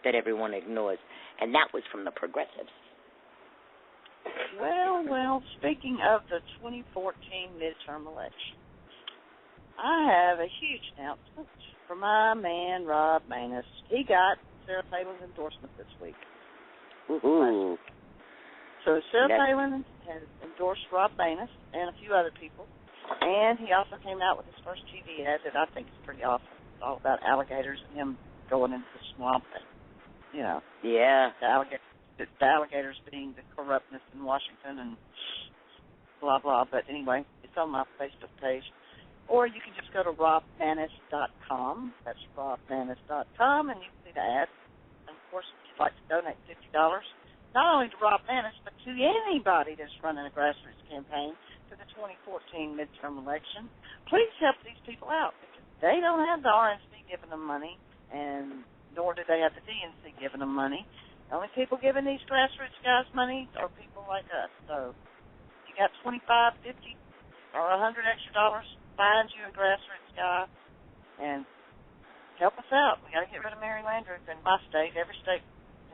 that everyone ignores. And that was from the Progressives. Well, speaking of the 2014 midterm election, I have a huge announcement for my man, Rob Maness. He got Sarah Palin's endorsement this week. Ooh. So Sarah Palin has endorsed Rob Maness and a few other people. And he also came out with his first TV ad that I think is pretty awesome. It's all about alligators and him going into the swamp. And, Yeah. The alligators being the corruptness in Washington and blah, blah. But anyway, it's on my Facebook page. Or you can just go to robmanis.com. That's robmanis.com, and you can see the ad. And, of course, if you'd like to donate $50, not only to Rob Manis, but to anybody that's running a grassroots campaign for the 2014 midterm election, please help these people out. Because they don't have the RNC giving them money, and nor do they have the DNC giving them money. The only people giving these grassroots guys money are people like us. So you got $25, $50, or $100 extra dollars, find you a grassroots guy and help us out. We got to get rid of Mary Landrieu in my state. Every state,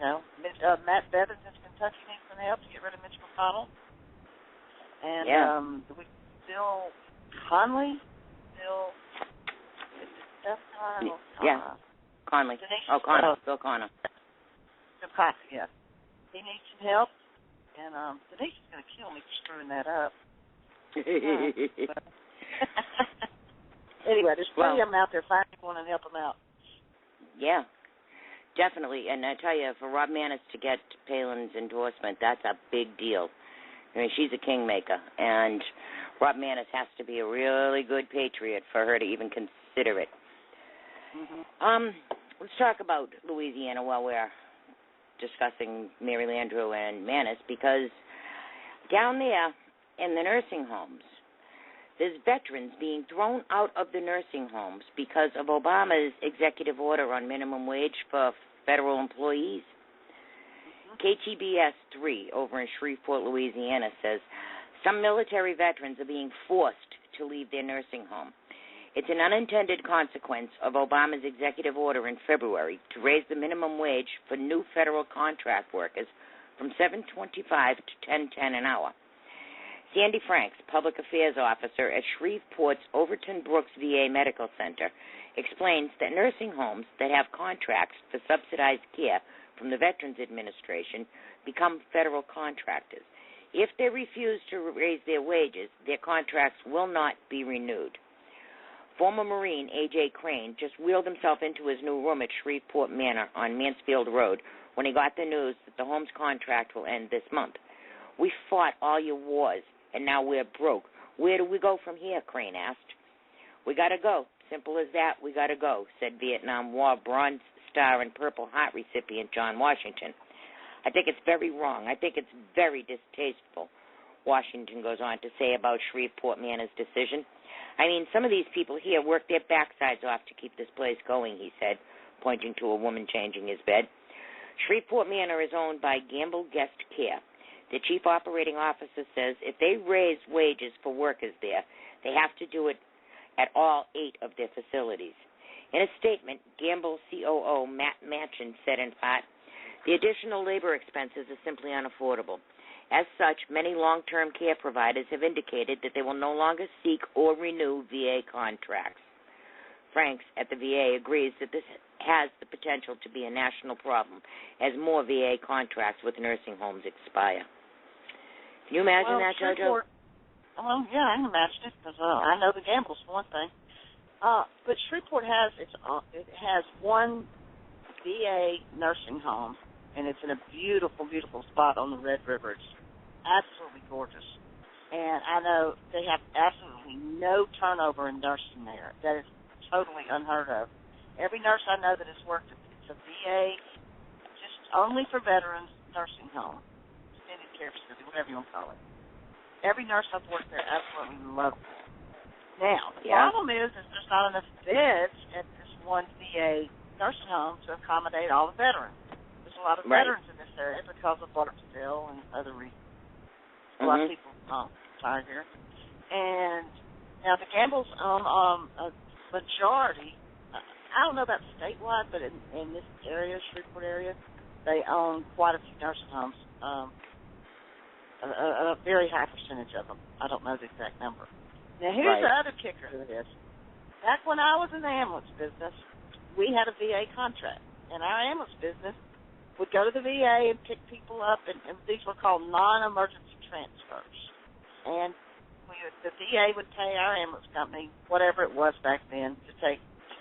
Matt Bevins in Kentucky needs some help to get rid of Mitch McConnell. And Bill Conley, Bill Conley. Bill Connor. Yeah. He needs some help, and Denise is going to kill me for screwing that up. Anyway, there's plenty of them out there. Find one and help them out. Yeah, definitely. And I tell you, for Rob Manis to get Palin's endorsement, that's a big deal. I mean, she's a kingmaker, and Rob Manis has to be a really good patriot for her to even consider it. Mm-hmm. Let's talk about Louisiana while we're discussing Mary Landrieu and Manis, because down there in the nursing homes, there's veterans being thrown out of the nursing homes because of Obama's executive order on minimum wage for federal employees. KTBS 3 over in Shreveport, Louisiana says some military veterans are being forced to leave their nursing home. It's an unintended consequence of Obama's executive order in February to raise the minimum wage for new federal contract workers from $7.25 to $10.10 an hour. Sandy Franks, public affairs officer at Shreveport's Overton Brooks VA Medical Center, explains that nursing homes that have contracts for subsidized care from the Veterans Administration become federal contractors. If they refuse to raise their wages, their contracts will not be renewed. Former Marine A.J. Crane just wheeled himself into his new room at Shreveport Manor on Mansfield Road when he got the news that the home's contract will end this month. We fought all your wars, and now we're broke. Where do we go from here, Crane asked. We got to go. Simple as that, we got to go, said Vietnam War Bronze Star and Purple Heart recipient John Washington. I think it's very wrong. I think it's very distasteful, Washington goes on to say about Shreveport Manor's decision. I mean, some of these people here work their backsides off to keep this place going, he said, pointing to a woman changing his bed. Shreveport Manor is owned by Gamble Guest Care. The chief operating officer says if they raise wages for workers there, they have to do it at all 8 of their facilities. In a statement, Gamble COO Matt Manchin said in part, the additional labor expenses are simply unaffordable. As such, many long-term care providers have indicated that they will no longer seek or renew VA contracts. Franks at the VA agrees that this has the potential to be a national problem as more VA contracts with nursing homes expire. Can you imagine that, JoJo? Well, yeah, I can imagine it because I know the Gambles for one thing. But Shreveport has one VA nursing home, and it's in a beautiful, beautiful spot on the Red River. It's absolutely gorgeous. And I know they have absolutely no turnover in nursing there. That is totally unheard of. Every nurse I know that has worked, it's a VA, just only for veterans nursing home, extended care facility, whatever you want to call it. Every nurse I've worked there absolutely loves it. Now, the problem is there's not enough beds at this one VA nursing home to accommodate all the veterans. There's a lot of veterans in this area because of Barksdale and other reasons. A lot of people retire here. And now the Gambles own a majority, I don't know about statewide, but in this area, Shreveport area, they own quite a few nursing homes, a very high percentage of them. I don't know the exact number. Now, here's the other kicker to this. Back when I was in the ambulance business, we had a VA contract, and our ambulance business would go to the VA and pick people up, and these were called non-emergency transfers. And the VA would pay our ambulance company whatever it was back then to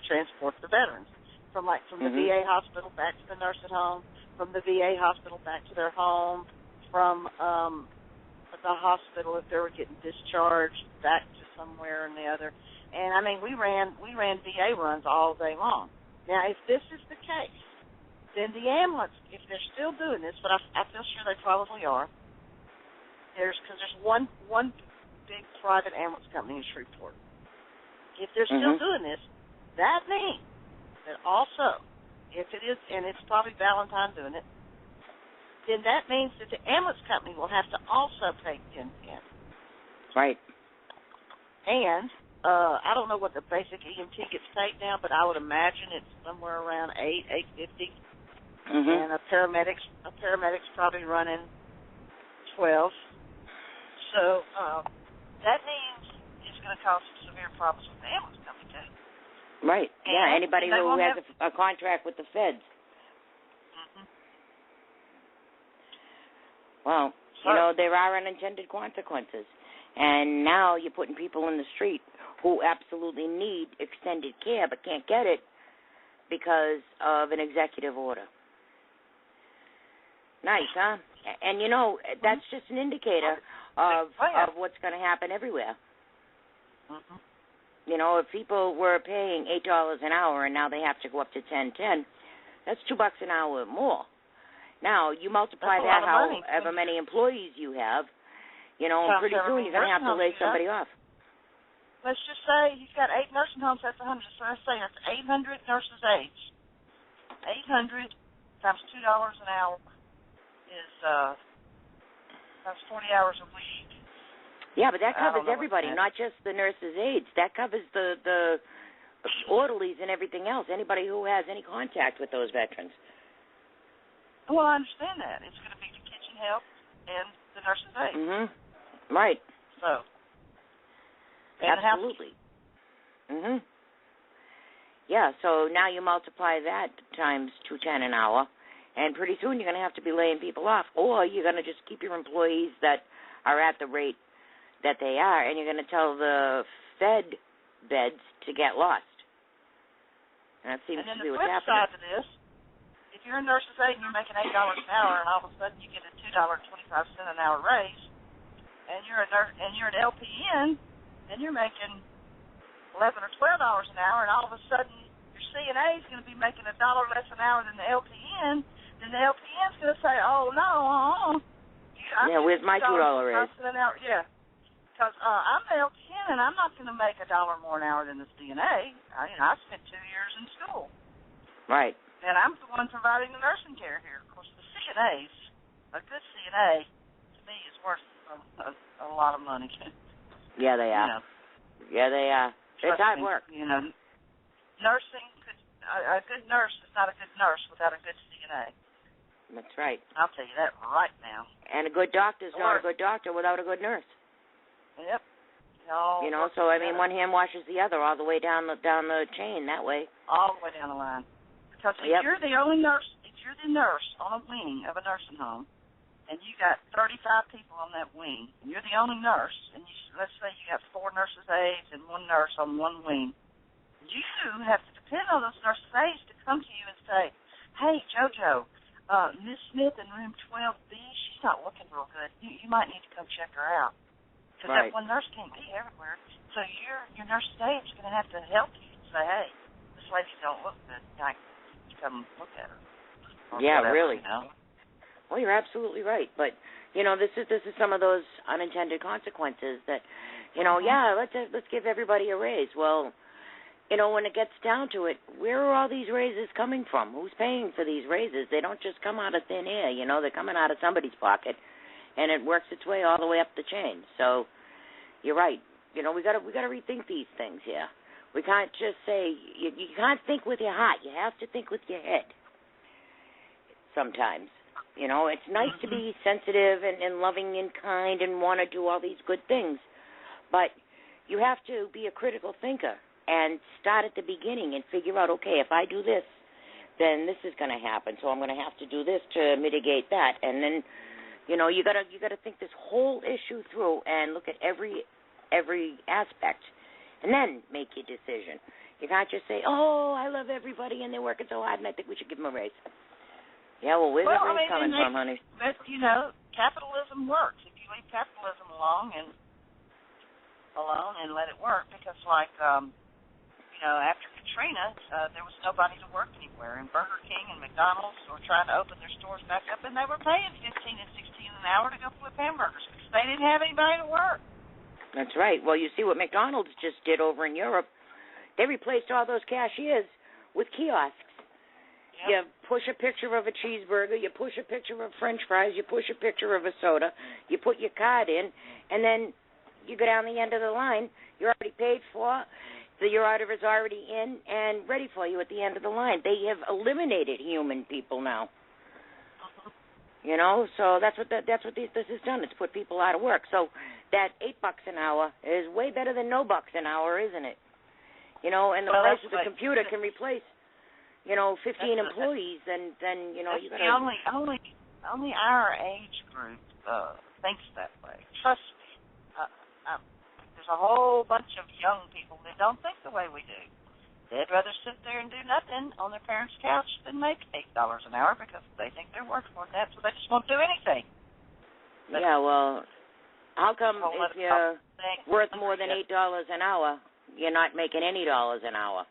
transport the veterans. from the VA hospital back to the nurse at home, from the VA hospital back to their home, from the hospital if they were getting discharged back to somewhere or the other. And I mean, we ran VA runs all day long. Now, if this is the case, then the ambulance, if they're still doing this, but I feel sure they probably are, because there's one big private ambulance company in Shreveport. If they're still doing this, that means that also, if it is, and it's probably Valentine doing it, then that means that the ambulance company will have to also pay 10 cents. Right. And I don't know what the basic EMT gets paid now, but I would imagine it's somewhere around $8.50. And a paramedic's probably running 12. So that means it's going to cause some severe problems with the ambulance company too. Right. And yeah. Anybody who has a contract with the feds. Well, you know, there are unintended consequences. And now you're putting people in the street who absolutely need extended care but can't get it because of an executive order. Nice, huh? And, you know, that's just an indicator of what's going to happen everywhere. You know, if people were paying $8 an hour and now they have to go up to $10.10, that's $2 an hour more. Now, you multiply that however many employees you have, you know, and pretty soon you're going to have to lay somebody off. Let's just say you've got 8 nursing homes, that's 100. So let's say that's 800 nurses' aides. 800 times $2 an hour is that's 40 hours a week. Yeah, but that covers everybody, not just the nurses' aides. That covers the orderlies and everything else, anybody who has any contact with those veterans. Well, I understand that. It's going to be the kitchen help and the nurses' aides. Right. So. Absolutely. Yeah, so now you multiply that times $2.10 an hour, and pretty soon you're going to have to be laying people off, or you're going to just keep your employees that are at the rate that they are, and you're going to tell the fed beds to get lost. And that seems to be what's happening. And then the flip side to this, if you're a nurse's aide and you're making $8 an hour, and all of a sudden you get a $2.25 an hour raise, and you're an LPN, and you're making $11 or $12 an hour, and all of a sudden your CNA is going to be making $1 less an hour than the LPN, then the LPN is going to say, "Oh no, where's my $2 raise?" Yeah, because I'm the LPN, and I'm not going to make $1 more an hour than the CNA. I spent 2 years in school. Right. And I'm the one providing the nursing care here. Of course, the CNAs, a good CNA, to me, is worth a lot of money. Yeah, they are. You know, yeah, they are. It's hard work. You know, nursing, a good nurse is not a good nurse without a good CNA. That's right. I'll tell you that right now. And a good doctor is not a good doctor without a good nurse. Yep. You know, so I mean, one hand washes the other all the way down the chain that way. All the way down the line. Because if you're the only nurse, if you're the nurse on a wing of a nursing home, and you got 35 people on that wing, and you're the only nurse, and let's say you got 4 nurses' aides and 1 nurse on one wing, you have to depend on those nurses' aides to come to you and say, "Hey, JoJo, Miss Smith in room 12B, she's not looking real good. You might need to come check her out." Because that one nurse can't be everywhere. So your nurse's aide is going to have to help you and say, "Hey, this lady don't look good. I can come look at her." Yeah, whatever, really. You know? Well, you're absolutely right. But, you know, this is some of those unintended consequences that, you know, let's give everybody a raise. Well, you know, when it gets down to it, where are all these raises coming from? Who's paying for these raises? They don't just come out of thin air, you know. They're coming out of somebody's pocket, and it works its way all the way up the chain. So you're right. You know, we got to rethink these things here. We can't just say you can't think with your heart. You have to think with your head. Sometimes, you know, it's nice to be sensitive and loving and kind and want to do all these good things, but you have to be a critical thinker and start at the beginning and figure out, okay, if I do this, then this is going to happen. So I'm going to have to do this to mitigate that, and then, you know, you got to think this whole issue through and look at every aspect and then make your decision. You can't just say, oh, I love everybody and they're working so hard and I think we should give them a raise. Yeah, well, where's that raise coming from, honey? But, capitalism works. If you leave capitalism alone and let it work, because, after Katrina, there was nobody to work anywhere, and Burger King and McDonald's were trying to open their stores back up, and they were paying $15 and $16 an hour to go flip hamburgers because they didn't have anybody to work. That's right. Well, you see what McDonald's just did over in Europe. They replaced all those cashiers with kiosks. Yep. You push a picture of a cheeseburger, you push a picture of French fries, you push a picture of a soda, you put your card in, and then you go down the end of the line. You're already paid for. Your order is already in and ready for you at the end of the line. They have eliminated human people now. So that's what this has done. It's put people out of work. So that $8 an hour is way better than no bucks an hour, isn't it? And the price of the computer can replace, 15 employees, and then you got to. Only our age group thinks that way. Trust me. There's a whole bunch of young people that don't think the way we do. They'd rather sit there and do nothing on their parents' couch than make $8 an hour because they think they're worth more than that, so they just won't do anything. But well, how come if you're worth more than $8 an hour, you're not making any dollars an hour?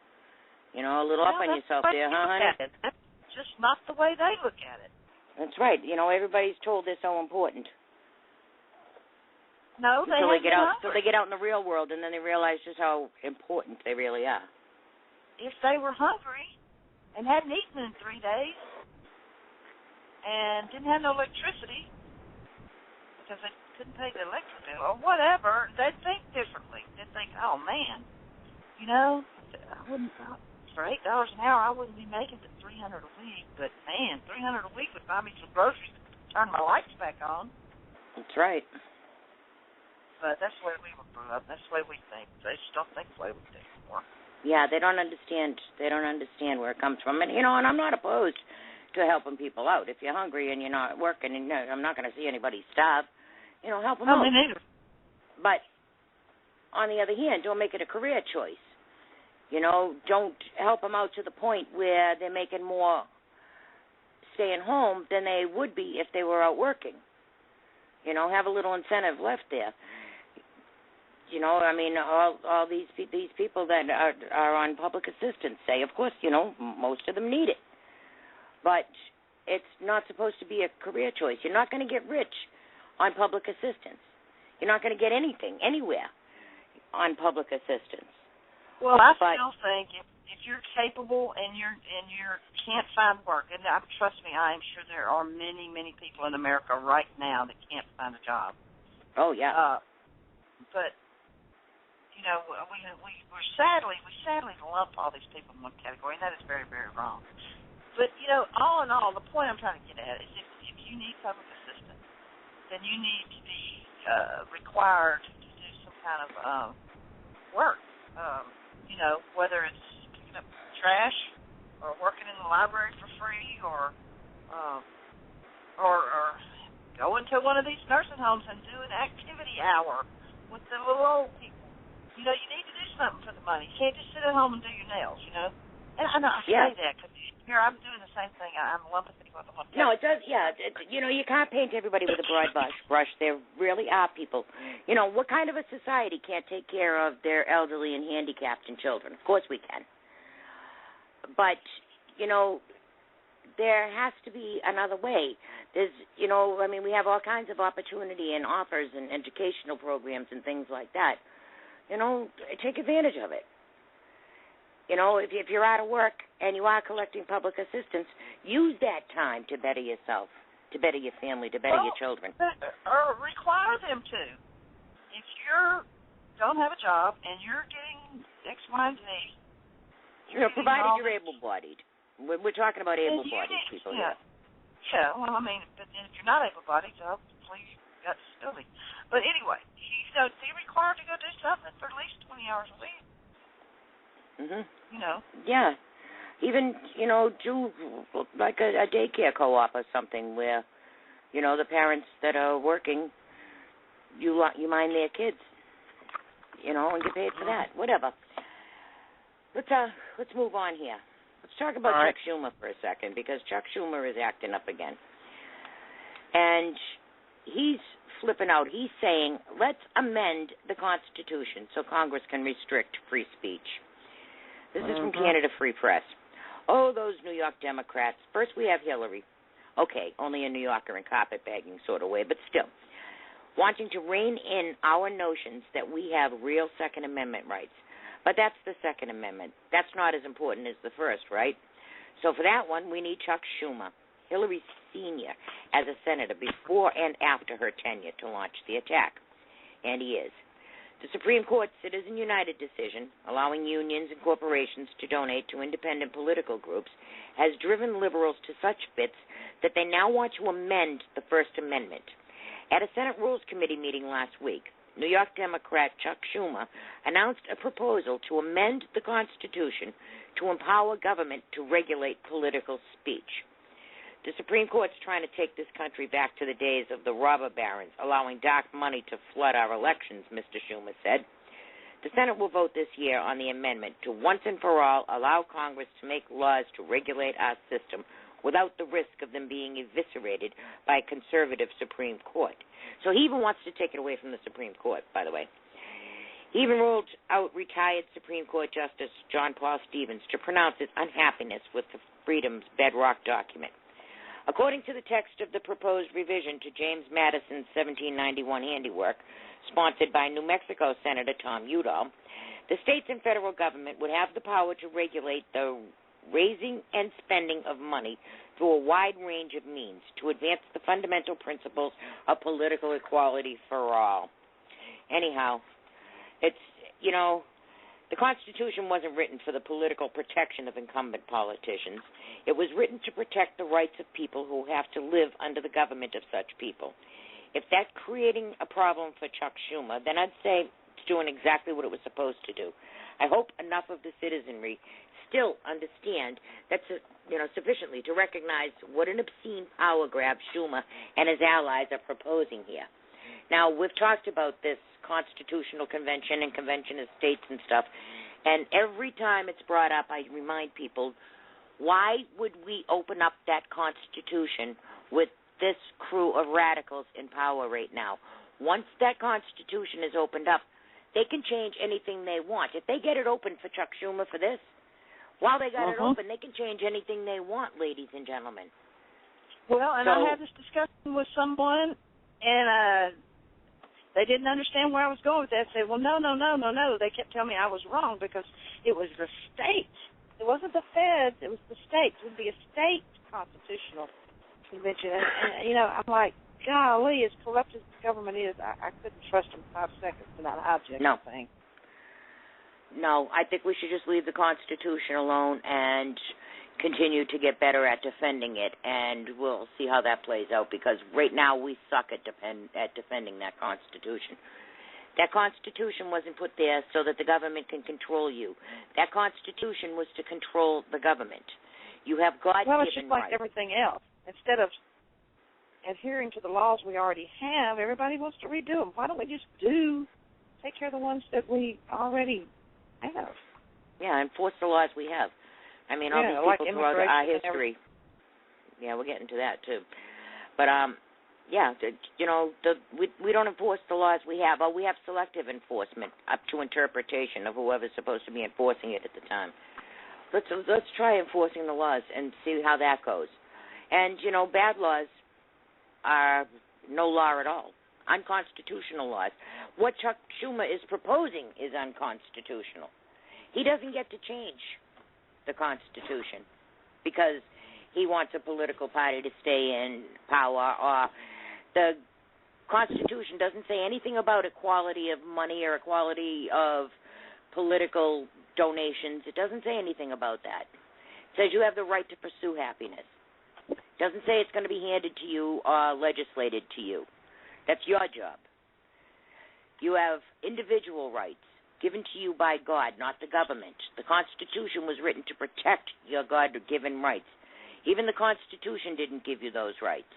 A little up on yourself there, huh, honey? That's just not the way they look at it. That's right. Everybody's told they're so important. No, they get out. So they get out in the real world, and then they realize just how important they really are. If they were hungry and hadn't eaten in 3 days and didn't have no electricity because they couldn't pay the electric bill or whatever, they'd think differently. They'd think, oh man, I wouldn't. For $8 an hour, I wouldn't be making the $300 a week. But man, $300 a week would buy me some groceries, turn my lights back on. That's right. But that's the way we were brought up. That's the way we think. They just don't think the way we think anymore. Yeah, they don't understand. They don't understand where it comes from. And and I'm not opposed to helping people out. If you're hungry and you're not working, and I'm not going to see anybody starve. Help them out. Me neither. But on the other hand, don't make it a career choice. Don't help them out to the point where they're making more staying home than they would be if they were out working. Have a little incentive left there. All these people that are on public assistance say, of course, most of them need it. But it's not supposed to be a career choice. You're not going to get rich on public assistance. You're not going to get anything, anywhere, on public assistance. Well, I still think if you're capable and you can't find work, and trust me, I am sure there are many, many people in America right now that can't find a job. Oh yeah. But we sadly lump all these people in one category, and that is very, very wrong. But all in all, the point I'm trying to get at is if you need public assistance, then you need to be required to do some kind of work. Whether it's picking up trash or working in the library for free or going to one of these nursing homes and do an activity hour with the little old people. You need to do something for the money. You can't just sit at home and do your nails, And I know I say that because here I'm doing the same thing. I'm lumping people with one. No, it does. Yeah, you can't paint everybody with a broad brush. There really are people. What kind of a society can't take care of their elderly and handicapped and children? Of course we can. But there has to be another way. There's, we have all kinds of opportunity and offers and educational programs and things like that. Take advantage of it. If you're out of work and you are collecting public assistance, use that time to better yourself, to better your family, to better your children. Or require them to. If you don't have a job and you're getting X, Y, and Z, provided you're able-bodied. We're talking about able-bodied people here. Yeah, well, but if you're not able-bodied, hopefully you've got disability. But anyway, they're required to go do something for at least 20 hours a week. Mhm. Yeah. Even, do like a daycare co-op or something where, the parents that are working, you mind their kids. and get paid for that. Whatever. Let's move on here. Let's talk about Chuck Schumer for a second, because Chuck Schumer is acting up again. And he's flipping out. He's saying, let's amend the Constitution so Congress can restrict free speech. This is from Canada Free Press. Oh, those New York Democrats. First we have Hillary. Okay, only a New Yorker in carpetbagging sort of way, but still. Wanting to rein in our notions that we have real Second Amendment rights. But that's the Second Amendment. That's not as important as the first, right? So for that one, we need Chuck Schumer, Hillary Sr., as a senator before and after her tenure to launch the attack. And he is. The Supreme Court's Citizen United decision, allowing unions and corporations to donate to independent political groups, has driven liberals to such fits that they now want to amend the First Amendment. At a Senate Rules Committee meeting last week, New York Democrat Chuck Schumer announced a proposal to amend the Constitution to empower government to regulate political speech. The Supreme Court's trying to take this country back to the days of the robber barons, allowing dark money to flood our elections, Mr. Schumer said. The Senate will vote this year on the amendment to once and for all allow Congress to make laws to regulate our system without the risk of them being eviscerated by a conservative Supreme Court. So he even wants to take it away from the Supreme Court, by the way. He even ruled out retired Supreme Court Justice John Paul Stevens to pronounce his unhappiness with the Freedom's bedrock document. According to the text of the proposed revision to James Madison's 1791 handiwork, sponsored by New Mexico Senator Tom Udall, the states and federal government would have the power to regulate the raising and spending of money through a wide range of means to advance the fundamental principles of political equality for all. Anyhow, it's, the Constitution wasn't written for the political protection of incumbent politicians. It was written to protect the rights of people who have to live under the government of such people. If that's creating a problem for Chuck Schumer, then I'd say it's doing exactly what it was supposed to do. I hope enough of the citizenry still understand that, sufficiently to recognize what an obscene power grab Schumer and his allies are proposing here. Now, we've talked about this Constitutional Convention and Convention of States and stuff, and every time it's brought up, I remind people, why would we open up that Constitution with this crew of radicals in power right now? Once that Constitution is opened up, they can change anything they want. If they get it open for Chuck Schumer for this, while they got it open, they can change anything they want, ladies and gentlemen. Well, and I had this discussion with someone, and they didn't understand where I was going with that. They said, well, no. They kept telling me I was wrong because it was the states. It wasn't the feds. It was the states. It would be a state constitutional convention. And I'm like, golly, as corrupt as the government is, I couldn't trust them 5 seconds without an object. No, I think we should just leave the Constitution alone and continue to get better at defending it, and we'll see how that plays out, because right now we suck at defending that Constitution. That Constitution wasn't put there so that the government can control you. That Constitution was to control the government. You have God-given rights. Well, it's just like everything else. Instead of adhering to the laws we already have, everybody wants to redo them. Why don't we just take care of the ones that we already have? Yeah, enforce the laws we have. I mean, all these people throughout our history. Yeah, we're getting to that too. But we don't enforce the laws we have. We have selective enforcement up to interpretation of whoever's supposed to be enforcing it at the time. Let's try enforcing the laws and see how that goes. And bad laws are no law at all. Unconstitutional laws. What Chuck Schumer is proposing is unconstitutional. He doesn't get to change the Constitution because he wants a political party to stay in power, or the Constitution doesn't say anything about equality of money or equality of political donations. It doesn't say anything about that. It says you have the right to pursue happiness. It doesn't say it's going to be handed to you or legislated to you. That's your job. You have individual rights given to you by God, not the government. The Constitution was written to protect your God-given rights. Even the Constitution didn't give you those rights.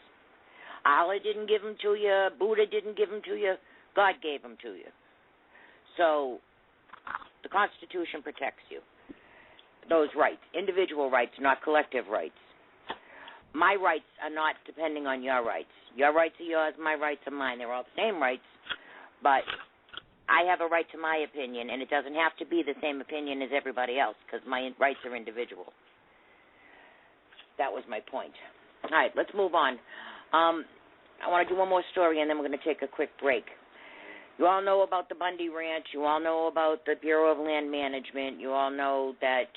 Allah didn't give them to you. Buddha didn't give them to you. God gave them to you. So the Constitution protects you. Those rights, individual rights, not collective rights. My rights are not depending on your rights. Your rights are yours, my rights are mine. They're all the same rights, but I have a right to my opinion, and it doesn't have to be the same opinion as everybody else because my rights are individual. That was my point. All right, let's move on. I want to do one more story, and then we're going to take a quick break. You all know about the Bundy Ranch. You all know about the Bureau of Land Management. You all know that,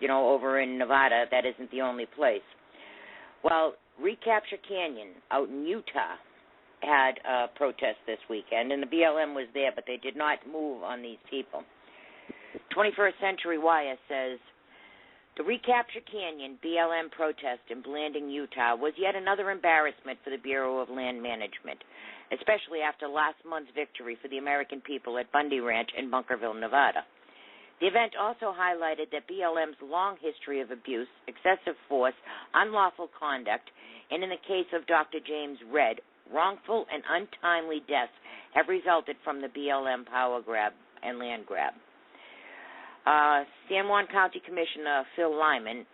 over in Nevada, that isn't the only place. Well, Recapture Canyon out in Utah had a protest this weekend, and the BLM was there, but they did not move on these people. 21st Century Wire says, the Recapture Canyon BLM protest in Blanding, Utah was yet another embarrassment for the Bureau of Land Management, especially after last month's victory for the American people at Bundy Ranch in Bunkerville, Nevada. The event also highlighted that BLM's long history of abuse, excessive force, unlawful conduct, and in the case of Dr. James Redd, wrongful and untimely deaths have resulted from the BLM power grab and land grab. San Juan County Commissioner Phil Lyman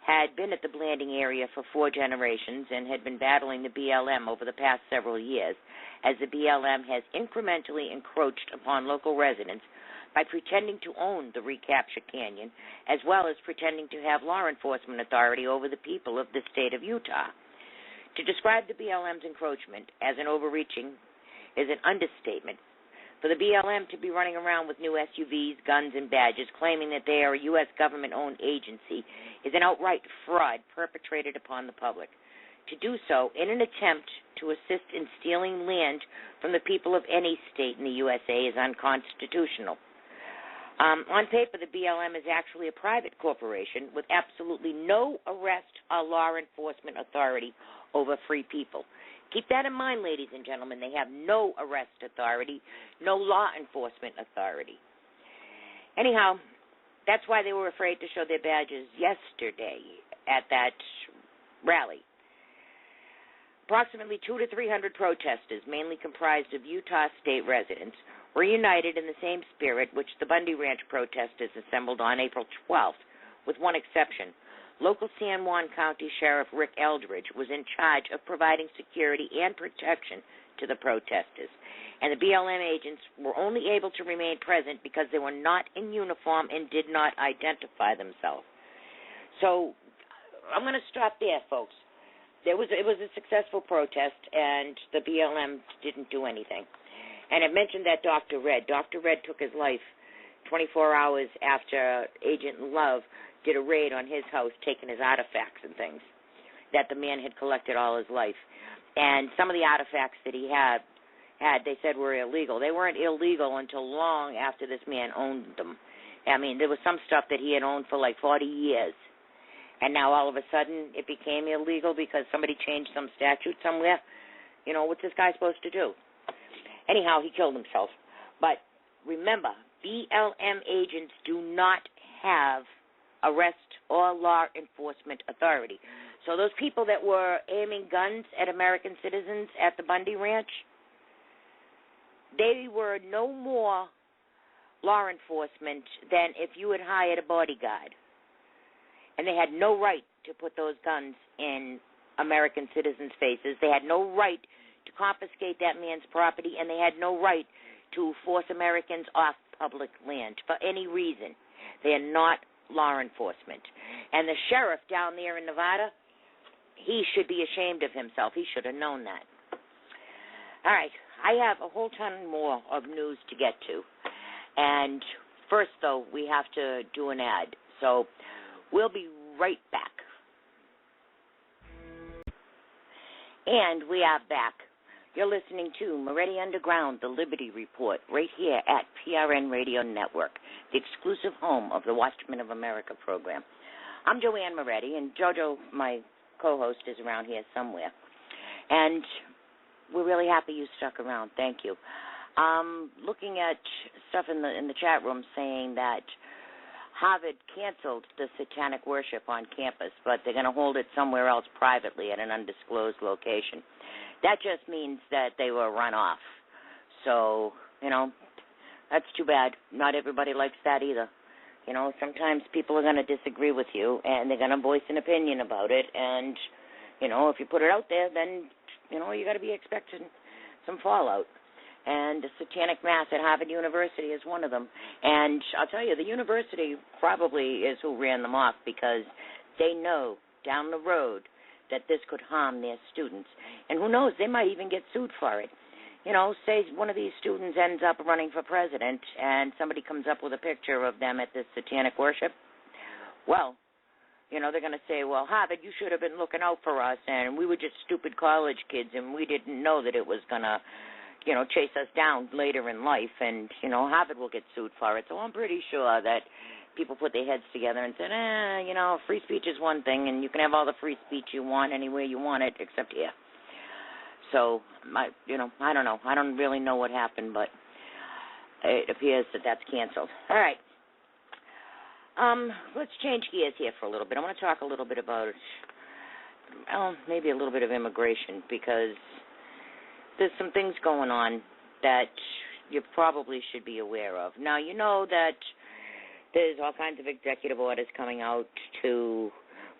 had been at the Blanding area for 4 generations and had been battling the BLM over the past several years, as the BLM has incrementally encroached upon local residents by pretending to own the Recapture Canyon, as well as pretending to have law enforcement authority over the people of the state of Utah. To describe the BLM's encroachment as an overreaching is an understatement. For the BLM to be running around with new SUVs, guns, and badges, claiming that they are a U.S. government-owned agency, is an outright fraud perpetrated upon the public. To do so in an attempt to assist in stealing land from the people of any state in the USA is unconstitutional. On paper, the BLM is actually a private corporation with absolutely no arrest or law enforcement authority over free people. Keep that in mind, ladies and gentlemen. They have no arrest authority, no law enforcement authority. Anyhow, that's why they were afraid to show their badges yesterday at that rally. Approximately 200 to 300 protesters, mainly comprised of Utah state residents, were united in the same spirit which the Bundy Ranch protesters assembled on April 12th, with one exception. Local San Juan County Sheriff Rick Eldridge was in charge of providing security and protection to the protesters, and the BLM agents were only able to remain present because they were not in uniform and did not identify themselves. So I'm going to stop there, folks. It was a successful protest, and the BLM didn't do anything. And I mentioned that Dr. Redd took his life 24 hours after Agent Love did a raid on his house, taking his artifacts and things that the man had collected all his life. And some of the artifacts that he had they said were illegal. They weren't illegal until long after this man owned them. I mean, there was some stuff that he had owned for like 40 years. And now all of a sudden it became illegal because somebody changed some statute somewhere. You know, what's this guy supposed to do? Anyhow, he killed himself. But remember, BLM agents do not have arrest or law enforcement authority. So those people that were aiming guns at American citizens at the Bundy Ranch, they were no more law enforcement than if you had hired a bodyguard. And they had no right to put those guns in American citizens' faces. They had no right to confiscate that man's property, and they had no right to force Americans off public land for any reason. They are not law enforcement. And the sheriff down there in Nevada, he should be ashamed of himself. He should have known that. All right, I have a whole ton more of news to get to. And first, though, we have to do an ad. So we'll be right back. And we are back. You're listening to Moretti Underground, the Liberty Report, right here at PRN Radio Network, the exclusive home of the Watchmen of America program. I'm Joanne Moretti, and JoJo, my co-host, is around here somewhere. And we're really happy you stuck around. Thank you. Looking at stuff in the chat room saying that Harvard canceled the satanic worship on campus, but they're going to hold it somewhere else privately at an undisclosed location. That just means that they were run off. So, you know, That's too bad. Not everybody likes that either. You know, sometimes people are going to disagree with you, and they're going to voice an opinion about it. And, you know, if you put it out there, then, you know, you got to be expecting some fallout. And the satanic mass at Harvard University is one of them. And I'll tell you, the university probably is who ran them off because they know down the road that this could harm their students. And who knows, they might even get sued for it. You know, say one of these students ends up running for president and somebody comes up with a picture of them at this satanic worship. Well, you know, they're going to say, well, Harvard, you should have been looking out for us, and we were just stupid college kids, and we didn't know that it was going to, you know, chase us down later in life, and, you know, Harvard will get sued for it. So I'm pretty sure that people put their heads together and said, you know, free speech is one thing, and you can have all the free speech you want anywhere you want it except here. So, you know, I don't know. I don't really know what happened, but it appears that that's canceled. All right. Let's change gears here for a little bit. I want to talk a little bit about, maybe a little bit of immigration, because there's some things going on that you probably should be aware of. Now, you know that there's all kinds of executive orders coming out to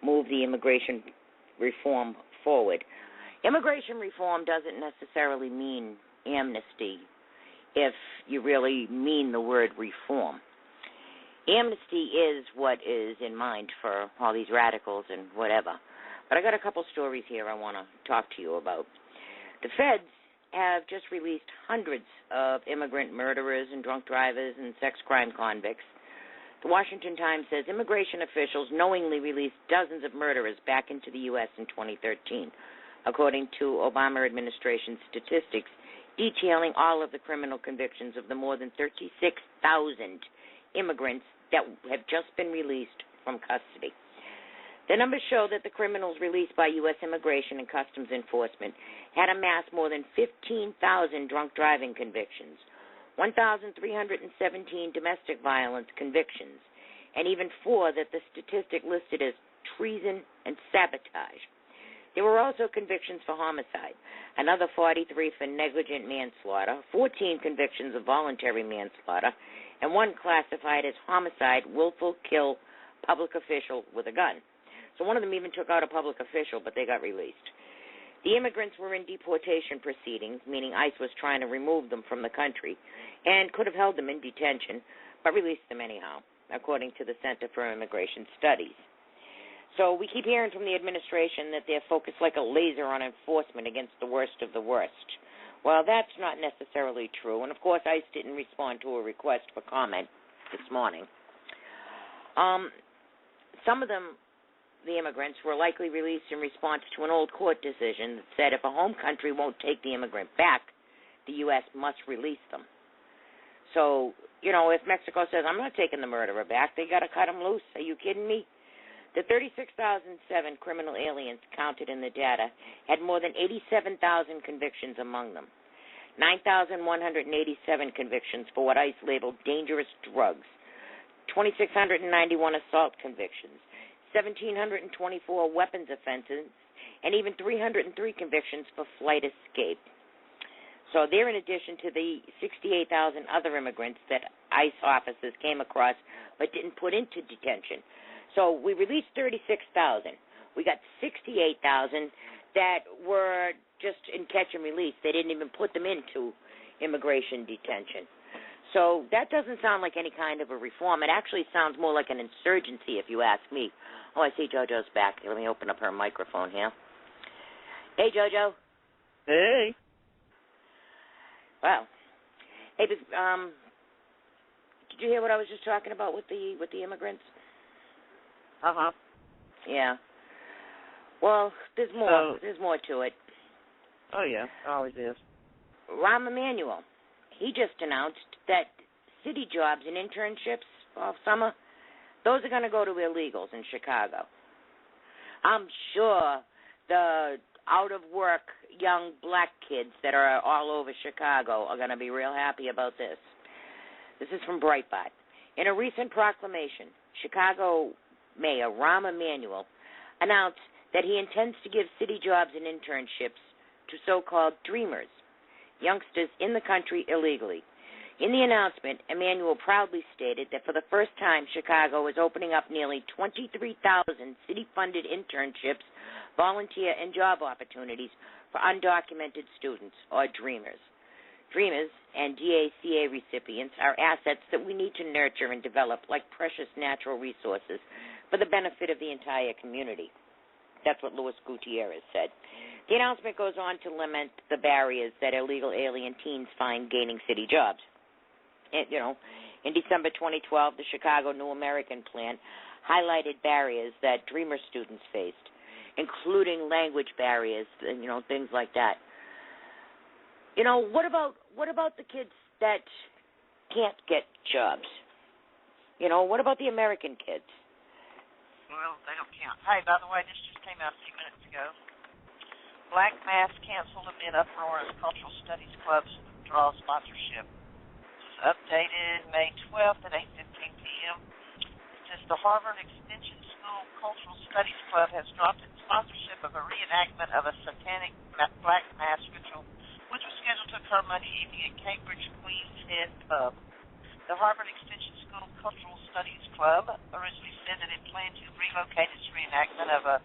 move the immigration reform forward. Immigration reform doesn't necessarily mean amnesty if you really mean the word reform. Amnesty is what is in mind for all these radicals and whatever. But I got a couple stories here I want to talk to you about. The feds have just released hundreds of immigrant murderers and drunk drivers and sex crime convicts. The Washington Times says immigration officials knowingly released dozens of murderers back into the U.S. in 2013, according to Obama administration statistics detailing all of the criminal convictions of the more than 36,000 immigrants that have just been released from custody. The numbers show that the criminals released by U.S. Immigration and Customs Enforcement had amassed more than 15,000 drunk driving convictions, 1,317 domestic violence convictions, and even 4 that the statistic listed as treason and sabotage. There were also convictions for homicide, another 43 for negligent manslaughter, 14 convictions of voluntary manslaughter, and 1 classified as homicide, willful kill, public official with a gun. So one of them even took out a public official, but they got released. The immigrants were in deportation proceedings, meaning ICE was trying to remove them from the country, and could have held them in detention, but released them anyhow, according to the Center for Immigration Studies. So we keep hearing from the administration that they're focused like a laser on enforcement against the worst of the worst. Well, that's not necessarily true, and of course ICE didn't respond to a request for comment this morning. Some of them, the immigrants, were likely released in response to an old court decision that said if a home country won't take the immigrant back, the U.S. must release them. So, you know, if Mexico says, I'm not taking the murderer back, they got to cut him loose. Are you kidding me? The 36,007 criminal aliens counted in the data had more than 87,000 convictions among them, 9,187 convictions for what ICE labeled dangerous drugs, 2,691 assault convictions, 1,724 weapons offenses, and even 303 convictions for flight escape. So they're in addition to the 68,000 other immigrants that ICE officers came across but didn't put into detention. So we released 36,000. We got 68,000 that were just in catch and release. They didn't even put them into immigration detention. So that doesn't sound like any kind of a reform. It actually sounds more like an insurgency, if you ask me. Oh, I see JoJo's back. Let me open up her microphone here. Hey, JoJo. Hey. Wow. Hey, did you hear what I was just talking about with the immigrants? Uh-huh. Yeah. Well, there's more. There's more to it. Oh, yeah. Always is. Rahm Emanuel, he just announced that city jobs and internships all summer, those are going to go to illegals in Chicago. I'm sure the out-of-work young black kids that are all over Chicago are going to be real happy about this. This is from Breitbart. In a recent proclamation, Chicago Mayor Rahm Emanuel announced that he intends to give city jobs and internships to so-called dreamers, youngsters in the country illegally. In the announcement, Emanuel proudly stated that for the first time, Chicago is opening up nearly 23,000 city-funded internships, volunteer, and job opportunities for undocumented students, or Dreamers. Dreamers and DACA recipients are assets that we need to nurture and develop like precious natural resources for the benefit of the entire community. That's what Luis Gutierrez said. The announcement goes on to lament the barriers that illegal alien teens find gaining city jobs. In December 2012, the Chicago New American Plan highlighted barriers that Dreamer students faced, including language barriers, things like that. What about the kids that can't get jobs? What about the American kids? Well, they don't count. Hey, by the way, this just came out a few minutes ago. Black Mass canceled amid uproar as Cultural Studies Clubs draw sponsorship. This is updated May 12th at 8:15 p.m. It says the Harvard Extension School Cultural Studies Club has dropped its sponsorship of a reenactment of a satanic Black Mass ritual, which was scheduled to occur Monday evening at Cambridge Queen's Head Pub. The Harvard Extension School Cultural Studies Club originally said that it planned to relocate its reenactment of a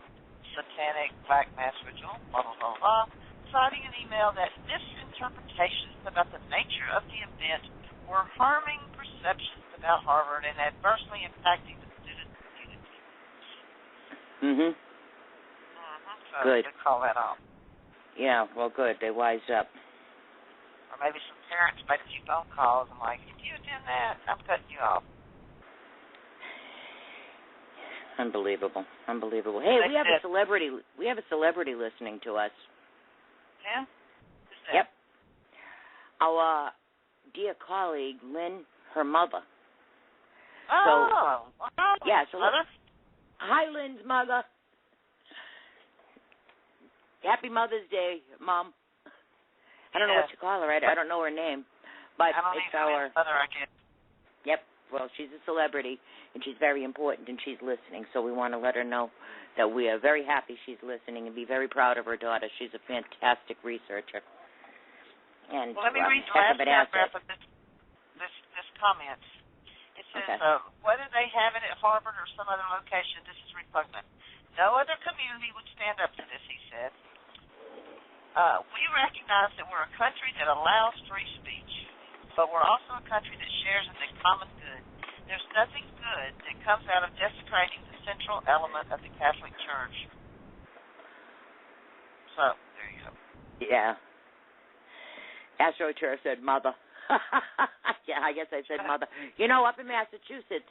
satanic Black Mass ritual, blah, blah, blah, blah, citing an email that misinterpretations about the nature of the event were harming perceptions about Harvard and adversely impacting the student community. Mm-hmm. So good. They call that off. Yeah, well, good. They wised up. Or maybe some parents made a few phone calls and like, if you attend that, I'm cutting you off. Unbelievable. Hey, we have a celebrity. We have a celebrity listening to us. Yeah. Who's that? Yep. Our dear colleague Lynn, her mother. Oh. Yeah. So mother. Hi, Lynn's mother. Happy Mother's Day, Mom. I don't know what you call her. I don't know her name, but it's our mother. I guess. Yep. Well, she's a celebrity, and she's very important, and she's listening, so we want to let her know that we are very happy she's listening and be very proud of her daughter. She's a fantastic researcher. And let me read the last paragraph of this comment. It says, whether they have it at Harvard or some other location, this is repugnant. No other community would stand up to this, he said. We recognize that we're a country that allows free speech, but we're also a country that shares in the common good. There's nothing good that comes out of desecrating the central element of the Catholic Church. So, there you go. Yeah. AstroTurf said mother. Yeah, I guess I said mother. Up in Massachusetts,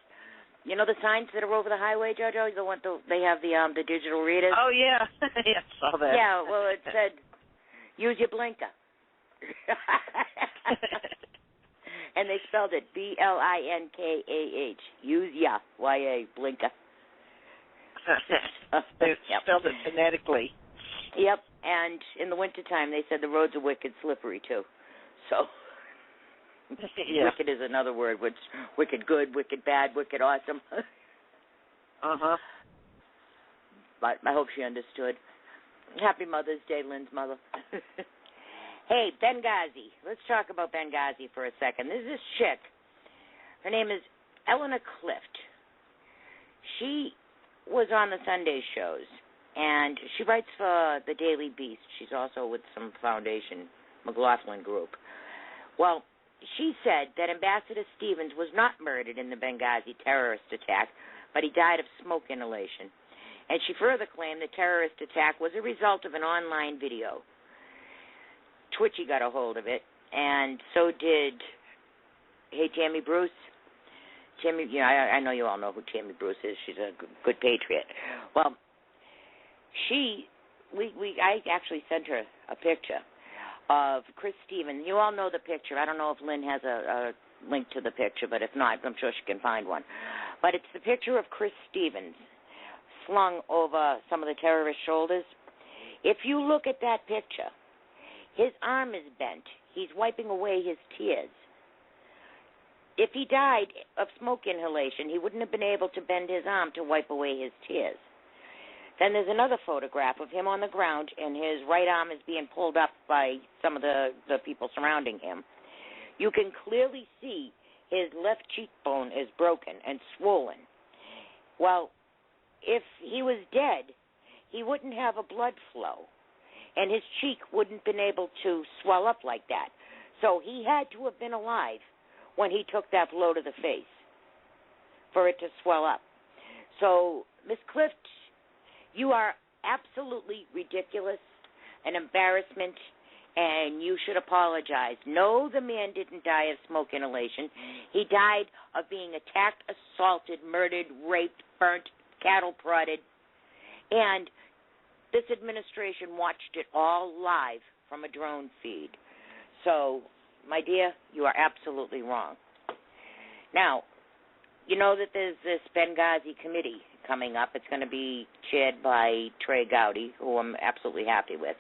the signs that are over the highway, Jojo, they have the digital readers. Oh, yeah. Yeah, I saw that. Yeah, well, it said, use your blinker. And they spelled it Blinkah. Use ya, Y-A, blinker. They spelled it phonetically. Yep, and in the wintertime, they said the roads are wicked slippery, too. So, wicked is another word, which wicked good, wicked bad, wicked awesome. Uh-huh. But I hope she understood. Happy Mother's Day, Lynn's mother. Hey, Benghazi. Let's talk about Benghazi for a second. There's this chick. Her name is Eleanor Clift. She was on the Sunday shows, and she writes for the Daily Beast. She's also with some foundation, McLaughlin Group. Well, she said that Ambassador Stevens was not murdered in the Benghazi terrorist attack, but he died of smoke inhalation. And she further claimed the terrorist attack was a result of an online video. Twitchy got a hold of it, and so did, Tammy Bruce. Tammy, I know you all know who Tammy Bruce is. She's a good patriot. Well, I actually sent her a picture of Chris Stevens. You all know the picture. I don't know if Lynn has a link to the picture, but if not, I'm sure she can find one. But it's the picture of Chris Stevens slung over some of the terrorist shoulders. If you look at that picture, his arm is bent. He's wiping away his tears. If he died of smoke inhalation, he wouldn't have been able to bend his arm to wipe away his tears. Then there's another photograph of him on the ground, and his right arm is being pulled up by some of the people surrounding him You can clearly see his left cheekbone is broken and swollen. Well, if he was dead, he wouldn't have a blood flow, and his cheek wouldn't have been able to swell up like that. So he had to have been alive when he took that blow to the face for it to swell up. So, Miss Clift, you are absolutely ridiculous, an embarrassment, and you should apologize. No, the man didn't die of smoke inhalation. He died of being attacked, assaulted, murdered, raped, burnt, cattle prodded, and this administration watched it all live from a drone feed. So, my dear, you are absolutely wrong. Now, you know that there's this Benghazi committee coming up. It's going to be chaired by Trey Gowdy, who I'm absolutely happy with.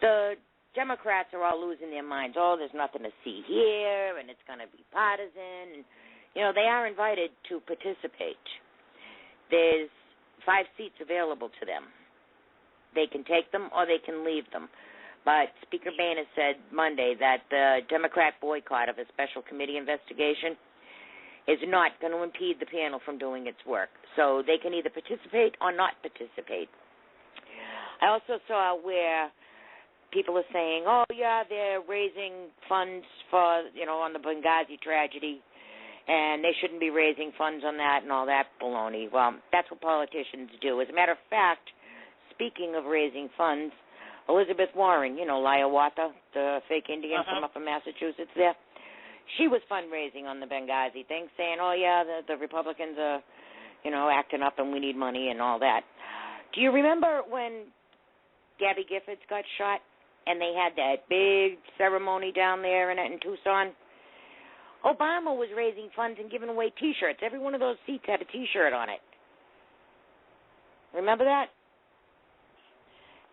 The Democrats are all losing their minds. Oh, there's nothing to see here, and it's going to be partisan. And, you know, they are invited to participate. There's 5 seats available to them. They can take them or they can leave them. But Speaker Boehner said Monday that the Democrat boycott of a special committee investigation is not going to impede the panel from doing its work. So they can either participate or not participate. I also saw where people are saying, oh, yeah, they're raising funds for, you know, on the Benghazi tragedy, and they shouldn't be raising funds on that and all that baloney. Well, that's what politicians do. As a matter of fact, speaking of raising funds, Elizabeth Warren, you know, Hiawatha, the fake Indian from up in Massachusetts there, she was fundraising on the Benghazi thing, saying, oh, yeah, the Republicans are, you know, acting up and we need money and all that. Do you remember when Gabby Giffords got shot and they had that big ceremony down there in Tucson? Obama was raising funds and giving away T-shirts. Every one of those seats had a T-shirt on it. Remember that?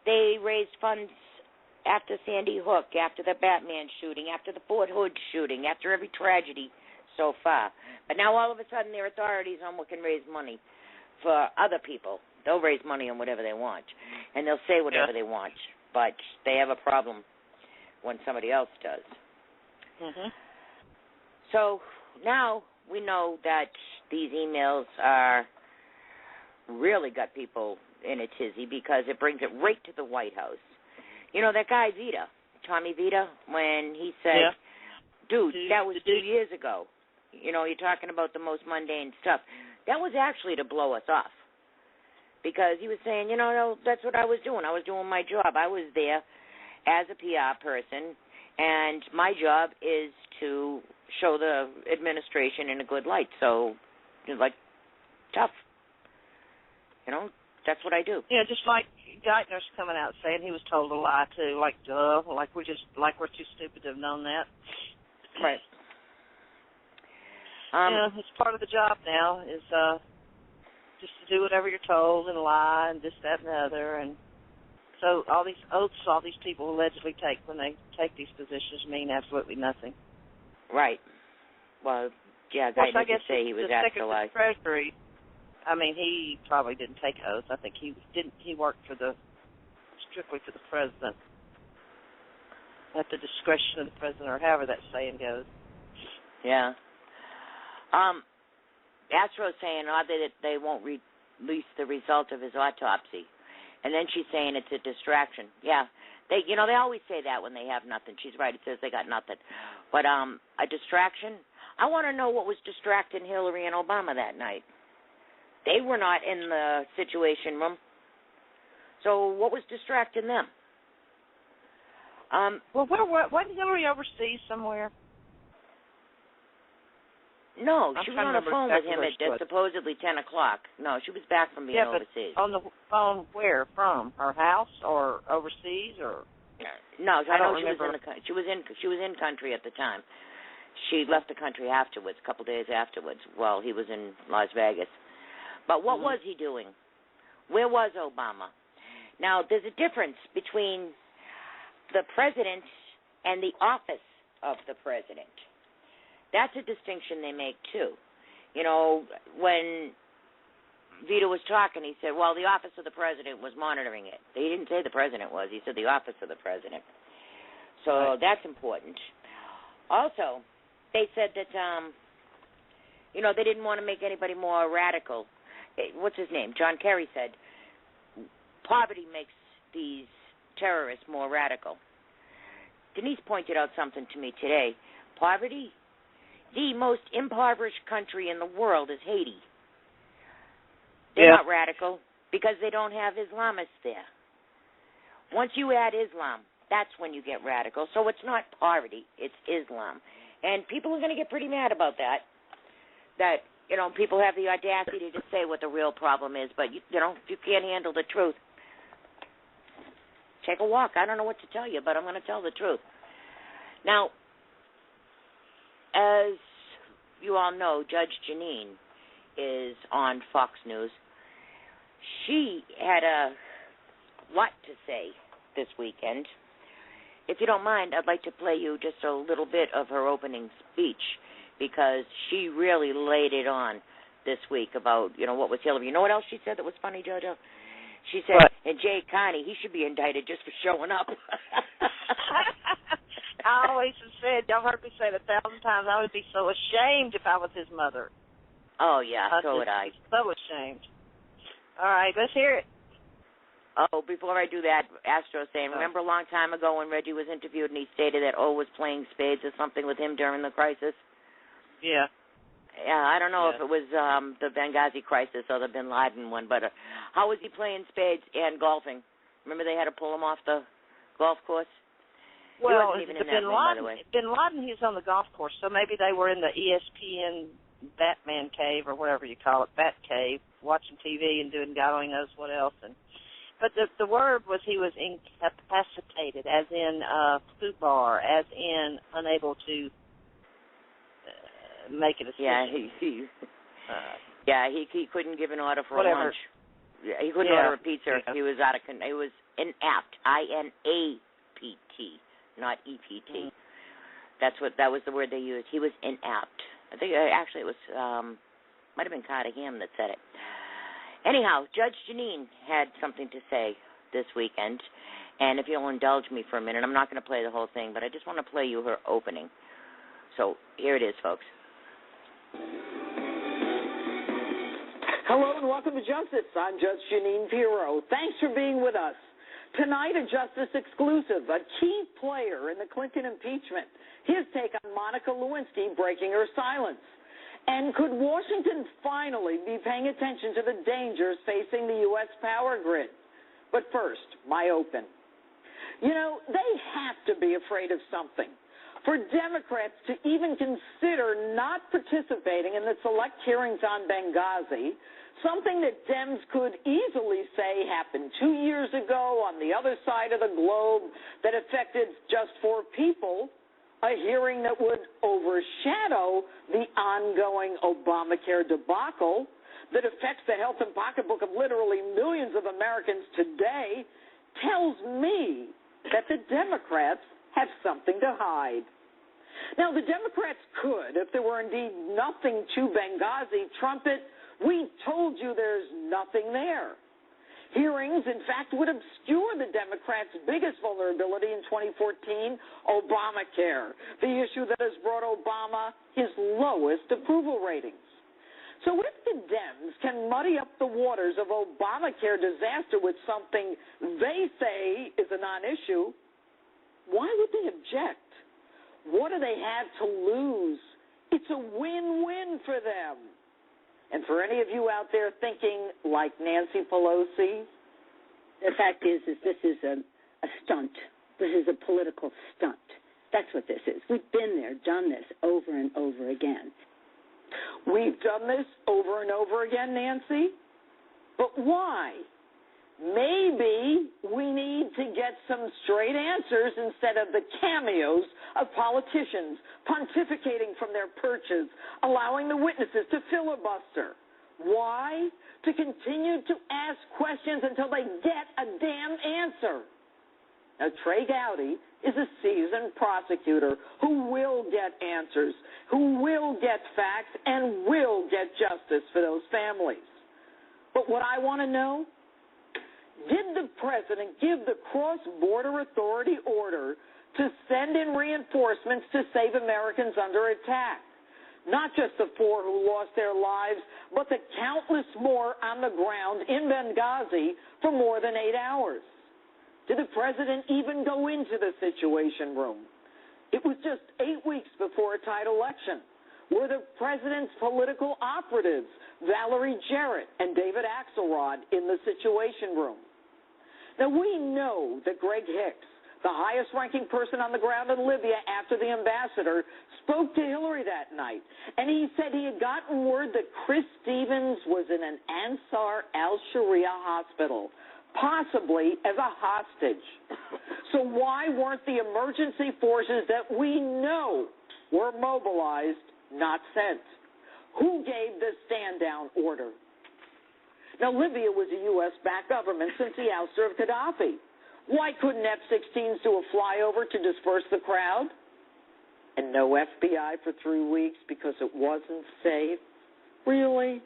They raised funds after Sandy Hook, after the Batman shooting, after the Fort Hood shooting, after every tragedy so far. But now all of a sudden they're authorities on what can raise money for other people. They'll raise money on whatever they want, and they'll say whatever they want, but they have a problem when somebody else does. So now we know that these emails are really got people in a tizzy because it brings it right to the White House. You know, that guy Vita, Tommy Vita, when he said, dude, that was 2 years ago. You know, you're talking about the most mundane stuff. That was actually to blow us off because he was saying, you know, no, that's what I was doing. I was doing my job. I was there as a PR person, and my job is to show the administration in a good light. So, like, tough. You know, that's what I do. Yeah, just like Geithner's coming out saying he was told a lie too. Like, duh, like we're too stupid to have known that. Right. Yeah, it's part of the job now is just to do whatever you're told and lie and this, that, and the other. And so all these oaths all these people allegedly take when they take these positions mean absolutely nothing. Right. Well, yeah, Geithner did say he was asked to lie. The Treasury, I mean, he probably didn't take oath. I think he worked strictly for the president, at the discretion of the president, or however that saying goes. Yeah. Astro's saying that they won't release the result of his autopsy, and then she's saying it's a distraction. Yeah. They always say that when they have nothing. She's right. It says they got nothing. But a distraction, I want to know what was distracting Hillary and Obama that night. They were not in the Situation Room. So what was distracting them? Well, wasn't Hillary overseas somewhere? No, she was on the phone with him at supposedly 10 o'clock. No, she was back from being overseas. On the phone where? From? Her house or overseas or? No, I know she was in country at the time. She left the country afterwards, a couple days afterwards, while he was in Las Vegas. But what was he doing? Where was Obama? Now, there's a difference between the president and the office of the president. That's a distinction they make, too. You know, when Vito was talking, he said, well, the office of the president was monitoring it. He didn't say the president was. He said the office of the president. So that's important. Also, they said that, they didn't want to make anybody more radical. What's his name? John Kerry said, poverty makes these terrorists more radical. Denise pointed out something to me today. Poverty? The most impoverished country in the world is Haiti. They're not radical because they don't have Islamists there. Once you add Islam, that's when you get radical. So it's not poverty, it's Islam. And people are going to get pretty mad about that. That, people have the audacity to say what the real problem is, but, you can't handle the truth. Take a walk. I don't know what to tell you, but I'm going to tell the truth. Now, as you all know, Judge Jeanine is on Fox News. She had a lot to say this weekend. If you don't mind, I'd like to play you just a little bit of her opening speech because she really laid it on this week about, what was Hillary. You know what else she said that was funny, JoJo? She said, and Jay Carney, he should be indicted just for showing up. I always have said, y'all heard me say it 1,000 times, I would be so ashamed if I was his mother. Oh, yeah, so would I. So ashamed. All right, let's hear it. Oh, before I do that, Astro saying, remember a long time ago when Reggie was interviewed and he stated that O was playing spades or something with him during the crisis? Yeah. Yeah, I don't know if it was the Benghazi crisis or the Bin Laden one, but how was he playing spades and golfing? Remember they had to pull him off the golf course? Well, even the in that room, by the way. Bin Laden, he was on the golf course, so maybe they were in the ESPN Batman cave or whatever you call it, Bat cave, watching TV and doing God only knows what else. But the word was he was incapacitated, as in foobar, as in unable to make a decision. Yeah, he couldn't give an order for whatever. lunch. He couldn't order a pizza. Yeah. He was out of control. He was inapt. INAPT, not EPT. That was the word they used. He was inapt. I think actually it was might have been Carter Ham that said it. Anyhow, Judge Jeanine had something to say this weekend, and if you'll indulge me for a minute, I'm not going to play the whole thing, but I just want to play you her opening. So here it is, folks. Hello and welcome to Justice. I'm Judge Jeanine Pirro. Thanks for being with us. Tonight, a Justice exclusive, a key player in the Clinton impeachment. His take on Monica Lewinsky breaking her silence. And could Washington finally be paying attention to the dangers facing the U.S. power grid? But first, my open. They have to be afraid of something. For Democrats to even consider not participating in the select hearings on Benghazi, something that Dems could easily say happened 2 years ago on the other side of the globe that affected just 4 people, a hearing that would overshadow the ongoing Obamacare debacle that affects the health and pocketbook of literally millions of Americans today, tells me that the Democrats have something to hide. Now, the Democrats could, if there were indeed nothing to Benghazi, trumpet, "We told you there's nothing there." Hearings, in fact, would obscure the Democrats' biggest vulnerability in 2014, Obamacare, the issue that has brought Obama his lowest approval ratings. So if the Dems can muddy up the waters of Obamacare disaster with something they say is a non-issue, why would they object? What do they have to lose? It's a win-win for them. And for any of you out there thinking like Nancy Pelosi, the fact is this is a stunt. This is a political stunt. That's what this is. We've been there, done this over and over again. We've done this over and over again, Nancy. But why? Maybe we need to get some straight answers instead of the cameos of politicians pontificating from their perches, allowing the witnesses to filibuster. Why? To continue to ask questions until they get a damn answer. Now, Trey Gowdy is a seasoned prosecutor who will get answers, who will get facts, and will get justice for those families. But what I want to know, did the president give the cross-border authority order to send in reinforcements to save Americans under attack. Not just the 4 who lost their lives, but the countless more on the ground in Benghazi for more than 8 hours. Did the president even go into the Situation Room? It was just 8 weeks before a tight election. Were the president's political operatives, Valerie Jarrett and David Axelrod, in the Situation Room? Now, we know that Greg Hicks, the highest-ranking person on the ground in Libya after the ambassador, spoke to Hillary that night, and he said he had gotten word that Chris Stevens was in an Ansar al-Sharia hospital, possibly as a hostage. So why weren't the emergency forces that we know were mobilized not sent? Who gave the stand-down order? Now, Libya was a U.S.-backed government since the ouster of Gaddafi. Why couldn't F-16s do a flyover to disperse the crowd? And no FBI for 3 weeks because it wasn't safe? Really?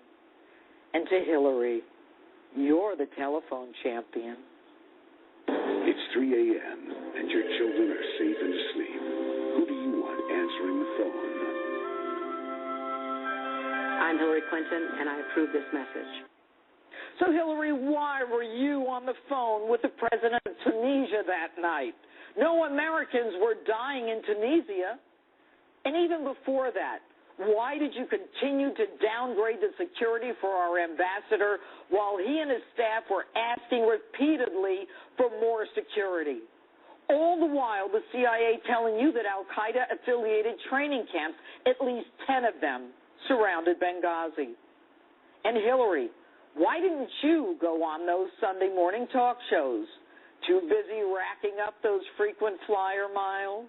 And to Hillary, you're the telephone champion. It's 3 a.m., and your children are safe and asleep. Who do you want answering the phone? I'm Hillary Clinton, and I approve this message. So, Hillary, why were you on the phone with the president of Tunisia that night? No Americans were dying in Tunisia. And even before that, why did you continue to downgrade the security for our ambassador while he and his staff were asking repeatedly for more security? All the while, the CIA telling you that al-Qaeda-affiliated training camps, at least 10 of them, surrounded Benghazi. And Hillary, why didn't you go on those Sunday morning talk shows? Too busy racking up those frequent flyer miles?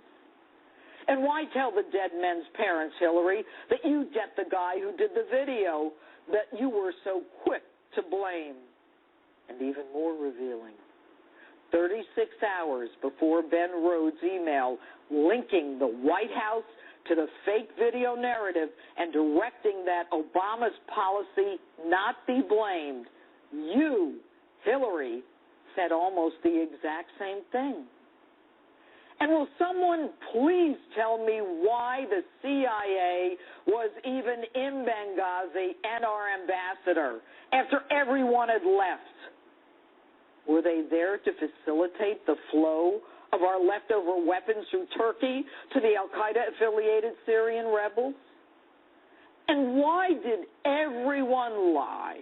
And why tell the dead men's parents, Hillary, that you get the guy who did the video that you were so quick to blame? And even more revealing, 36 hours before Ben Rhodes' email linking the White House to the fake video narrative and directing that Obama's policy not be blamed, you, Hillary, said almost the exact same thing. And will someone please tell me why the CIA was even in Benghazi and our ambassador after everyone had left? Were they there to facilitate the flow of our leftover weapons from Turkey to the al-Qaeda-affiliated Syrian rebels? And why did everyone lie?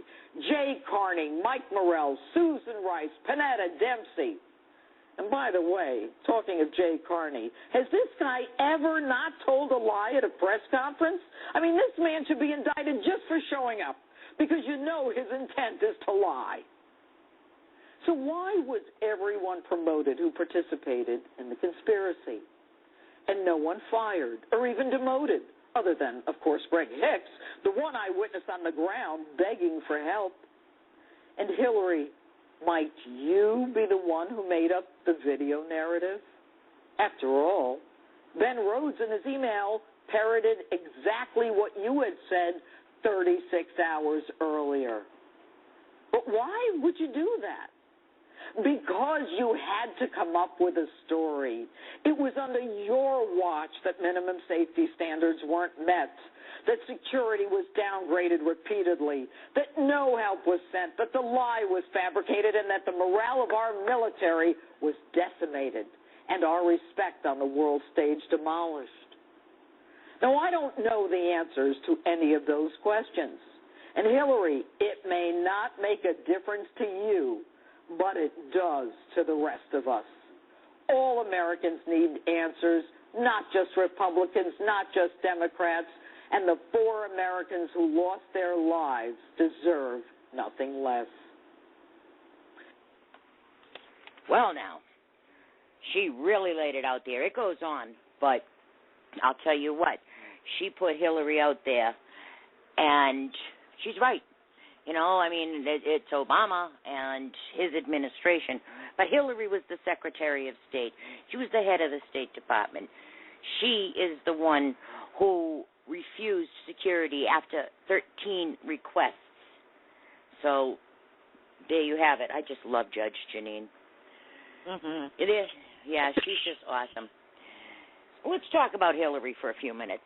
Jay Carney, Mike Morrell, Susan Rice, Panetta Dempsey. And by the way, talking of Jay Carney, has this guy ever not told a lie at a press conference? I mean, this man should be indicted just for showing up, because you know his intent is to lie. So why was everyone promoted who participated in the conspiracy? And no one fired or even demoted, other than, of course, Greg Hicks, the one eyewitness on the ground begging for help. And Hillary, might you be the one who made up the video narrative? After all, Ben Rhodes in his email parroted exactly what you had said 36 hours earlier. But why would you do that? Because you had to come up with a story. It was under your watch that minimum safety standards weren't met, that security was downgraded repeatedly, that no help was sent, that the lie was fabricated, and that the morale of our military was decimated and our respect on the world stage demolished. Now, I don't know the answers to any of those questions. And Hillary, it may not make a difference to you, but it does to the rest of us. All Americans need answers, not just Republicans, not just Democrats, and the 4 Americans who lost their lives deserve nothing less. Well, now, she really laid it out there. It goes on, but I'll tell you what, she put Hillary out there, and she's right. You know, I mean, it's Obama and his administration, but Hillary was the Secretary of State. She was the head of the State Department. She is the one who refused security after 13 requests. So there you have it. I just love Judge Janine. Mm-hmm. It is. Yeah, she's just awesome. let's talk about Hillary for a few minutes,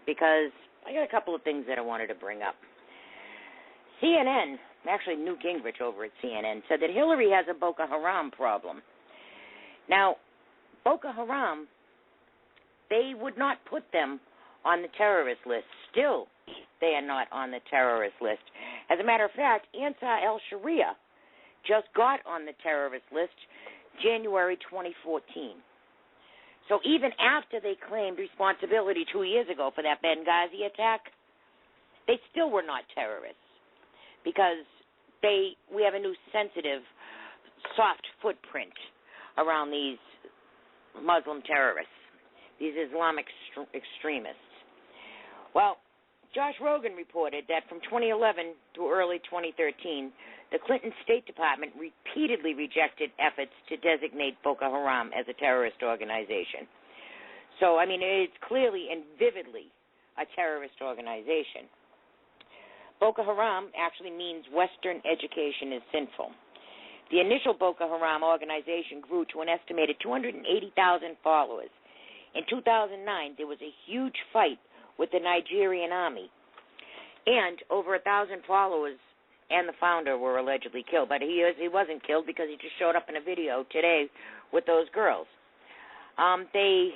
because I got a couple of things that I wanted to bring up. CNN, actually Newt Gingrich over at CNN, said that Hillary has a Boko Haram problem. Now, Boko Haram, they would not put them on the terrorist list. Still, they are not on the terrorist list. As a matter of fact, Ansar al-Sharia just got on the terrorist list January 2014. So even after they claimed responsibility 2 years ago for that Benghazi attack, they still were not terrorists, because we have a new sensitive, soft footprint around these Muslim terrorists, these Islamic extremists. Well, Josh Rogan reported that from 2011 to early 2013, the Clinton State Department repeatedly rejected efforts to designate Boko Haram as a terrorist organization. So, I mean, it's clearly and vividly a terrorist organization. Boko Haram actually means Western education is sinful. The initial Boko Haram organization grew to an estimated 280,000 followers. In 2009, there was a huge fight with the Nigerian army, and over 1,000 followers and the founder were allegedly killed. But he wasn't killed because he just showed up in a video today with those girls. They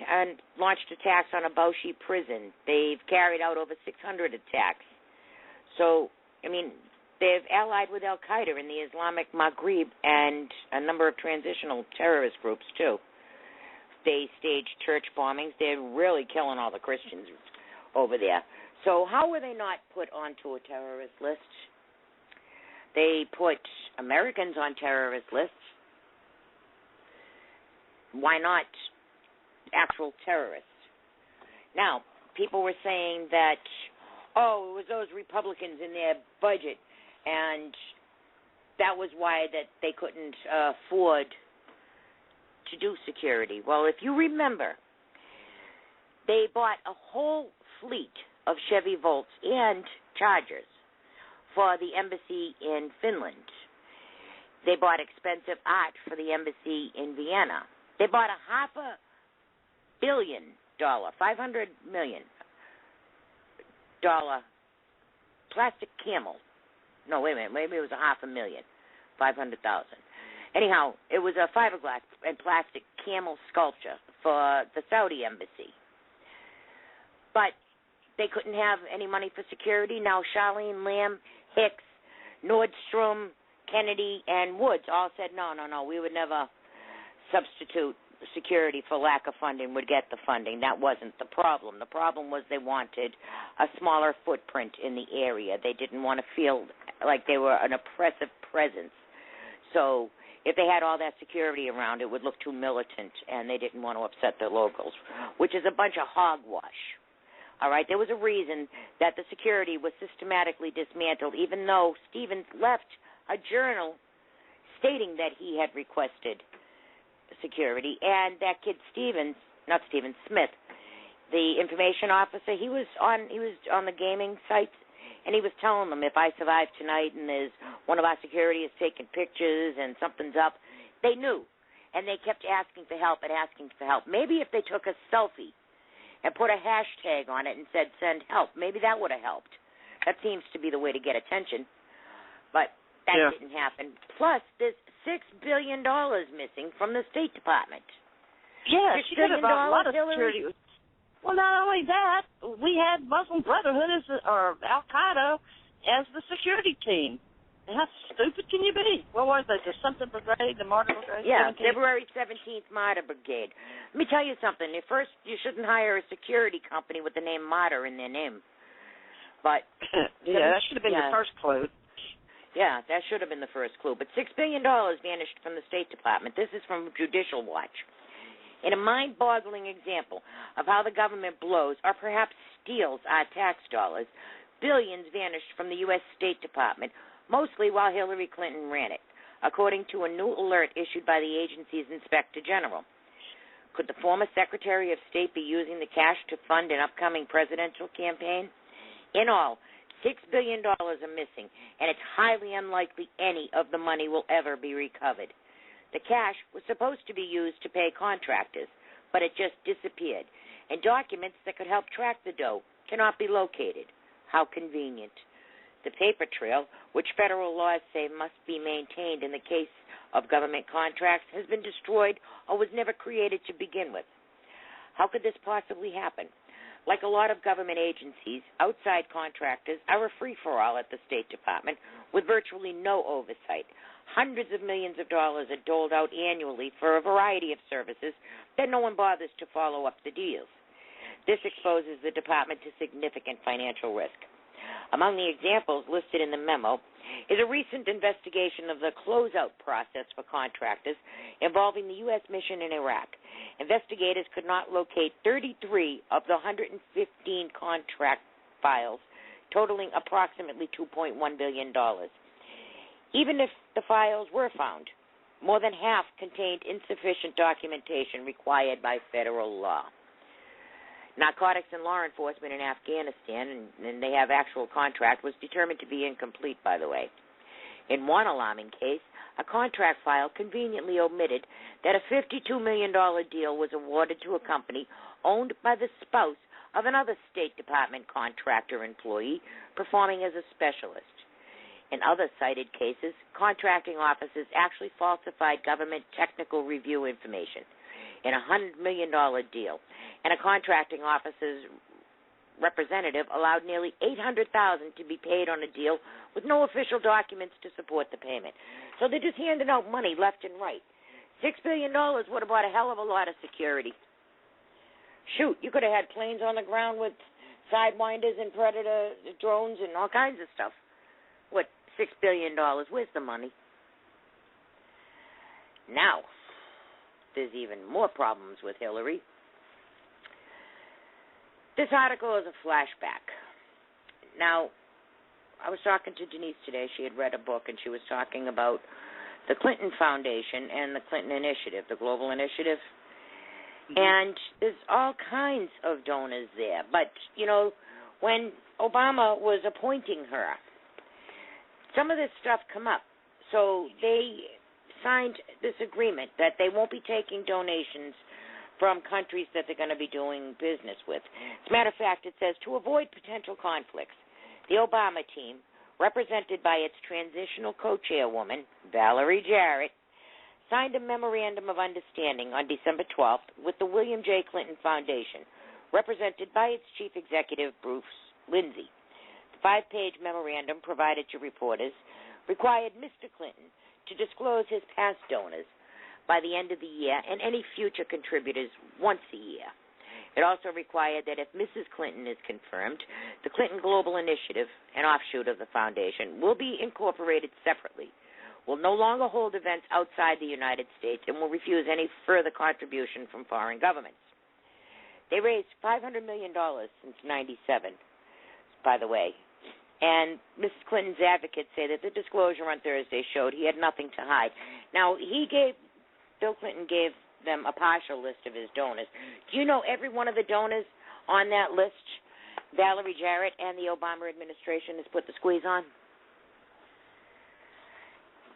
launched attacks on a Bauchi prison. They've carried out over 600 attacks. So, I mean, they've allied with Al-Qaeda in the Islamic Maghreb and a number of transitional terrorist groups, too. They staged church bombings. They're really killing all the Christians over there. So how were they not put onto a terrorist list? They put Americans on terrorist lists. Why not actual terrorists? Now, people were saying that, it was those Republicans in their budget, and that was why that they couldn't afford to do security. Well, if you remember, they bought a whole fleet of Chevy Volts and Chargers for the embassy in Finland. They bought expensive art for the embassy in Vienna. They bought $500 million, $500 million plastic camel. No, wait a minute. Maybe it was $500,000, 500,000. Anyhow, it was a fiberglass and plastic camel sculpture for the Saudi embassy. But they couldn't have any money for security. Now Charlene Lamb, Hicks, Nordstrom, Kennedy, and Woods all said, no, we would never substitute security for lack of funding, would get the funding. That wasn't the problem. The problem was they wanted a smaller footprint in the area. They didn't want to feel like they were an oppressive presence. So if they had all that security around, it would look too militant, and they didn't want to upset the locals, which is a bunch of hogwash. All right, there was a reason that the security was systematically dismantled, even though Stevens left a journal stating that he had requested security, and that kid Smith, the information officer, he was on the gaming sites, and he was telling them, if I survive tonight and there's one of our security is taking pictures and something's up, they knew, and they kept asking for help. Maybe if they took a selfie and put a hashtag on it and said send help, maybe that would have helped. That seems to be the way to get attention, but that didn't happen. Plus, there's $6 billion missing from the State Department. Yeah, she could have bought a lot of Hillary. security. Well, not only that, we had Muslim Brotherhood or Al-Qaeda as the security team. How stupid can you be? What was that, the something brigade, the Martyr Brigade? Yeah, 17th? February 17th Martyr Brigade. Let me tell you something. First, you shouldn't hire a security company with the name Martyr in their name. But that should have been the first clue. Yeah, that should have been the first clue. But $6 billion vanished from the State Department. This is from Judicial Watch. In a mind-boggling example of how the government blows or perhaps steals our tax dollars, billions vanished from the U.S. State Department, mostly while Hillary Clinton ran it, according to a new alert issued by the agency's Inspector General. Could the former Secretary of State be using the cash to fund an upcoming presidential campaign? In all, $6 billion are missing, and it's highly unlikely any of the money will ever be recovered. The cash was supposed to be used to pay contractors, but it just disappeared, and documents that could help track the dough cannot be located. How convenient. The paper trail, which federal laws say must be maintained in the case of government contracts, has been destroyed or was never created to begin with. How could this possibly happen? Like a lot of government agencies, outside contractors are a free-for-all at the State Department with virtually no oversight. Hundreds of millions of dollars are doled out annually for a variety of services that no one bothers to follow up the deals. This exposes the department to significant financial risk. Among the examples listed in the memo is a recent investigation of the closeout process for contractors involving the U.S. mission in Iraq. Investigators could not locate 33 of the 115 contract files, totaling approximately $2.1 billion. Even if the files were found, more than half contained insufficient documentation required by federal law. Narcotics and law enforcement in Afghanistan, and they have actual contract, was determined to be incomplete, by the way. In one alarming case, a contract file conveniently omitted that a $52 million deal was awarded to a company owned by the spouse of another State Department contractor employee performing as a specialist. In other cited cases, contracting officers actually falsified government technical review information in a $100 million deal, and a contracting officer's representative allowed nearly $800,000 to be paid on a deal with no official documents to support the payment. So they're just handing out money left and right. $6 billion would have bought a hell of a lot of security. Shoot, you could have had planes on the ground with sidewinders and Predator drones and all kinds of stuff. What, $6 billion? Where's the money? Now, there's even more problems with Hillary. This article is a flashback. Now, I was talking to Denise today. She had read a book, and she was talking about the Clinton Foundation and the Clinton Initiative, the Global Initiative. And there's all kinds of donors there. But, you know, when Obama was appointing her, some of this stuff come up. So they signed this agreement that they won't be taking donations from countries that they're going to be doing business with. As a matter of fact, it says, to avoid potential conflicts, the Obama team, represented by its transitional co-chairwoman, Valerie Jarrett, signed a memorandum of understanding on December 12th with the William J. Clinton Foundation, represented by its chief executive, Bruce Lindsay. The 5-page memorandum provided to reporters required Mr. Clinton to disclose his past donors by the end of the year and any future contributors once a year. It also required that if Mrs. Clinton is confirmed, the Clinton Global Initiative, an offshoot of the foundation, will be incorporated separately, will no longer hold events outside the United States, and will refuse any further contribution from foreign governments. They raised $500 million since 1997, by the way. And Mrs. Clinton's advocates say that the disclosure on Thursday showed he had nothing to hide. Now, Bill Clinton gave them a partial list of his donors. Do you know every one of the donors on that list Valerie Jarrett and the Obama administration has put the squeeze on?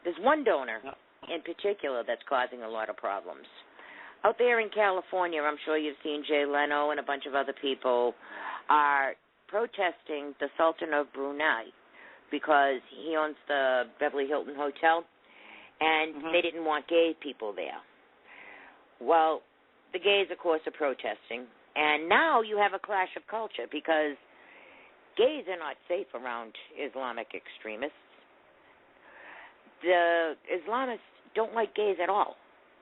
There's one donor in particular that's causing a lot of problems. Out there in California, I'm sure you've seen Jay Leno and a bunch of other people are protesting the Sultan of Brunei because he owns the Beverly Hilton Hotel, and they didn't want gay people there. Well, the gays, of course, are protesting, and now you have a clash of culture because gays are not safe around Islamic extremists. The Islamists don't like gays at all.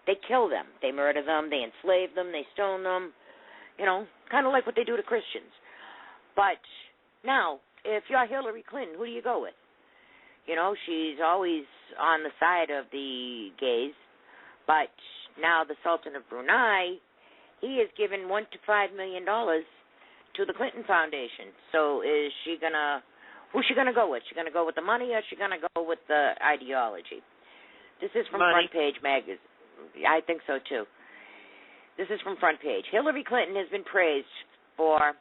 They kill them. They murder them. They enslave them. They stone them. You know, kind of like what they do to Christians. But now, if you're Hillary Clinton, who do you go with? You know, she's always on the side of the gays, but now the Sultan of Brunei, he has given $1 to $5 million to the Clinton Foundation. So who's she gonna go with? She gonna go with the money, or is she gonna go with the ideology? This is from Front Page Magazine. I think so too. This is from Front Page. Hillary Clinton has been praised for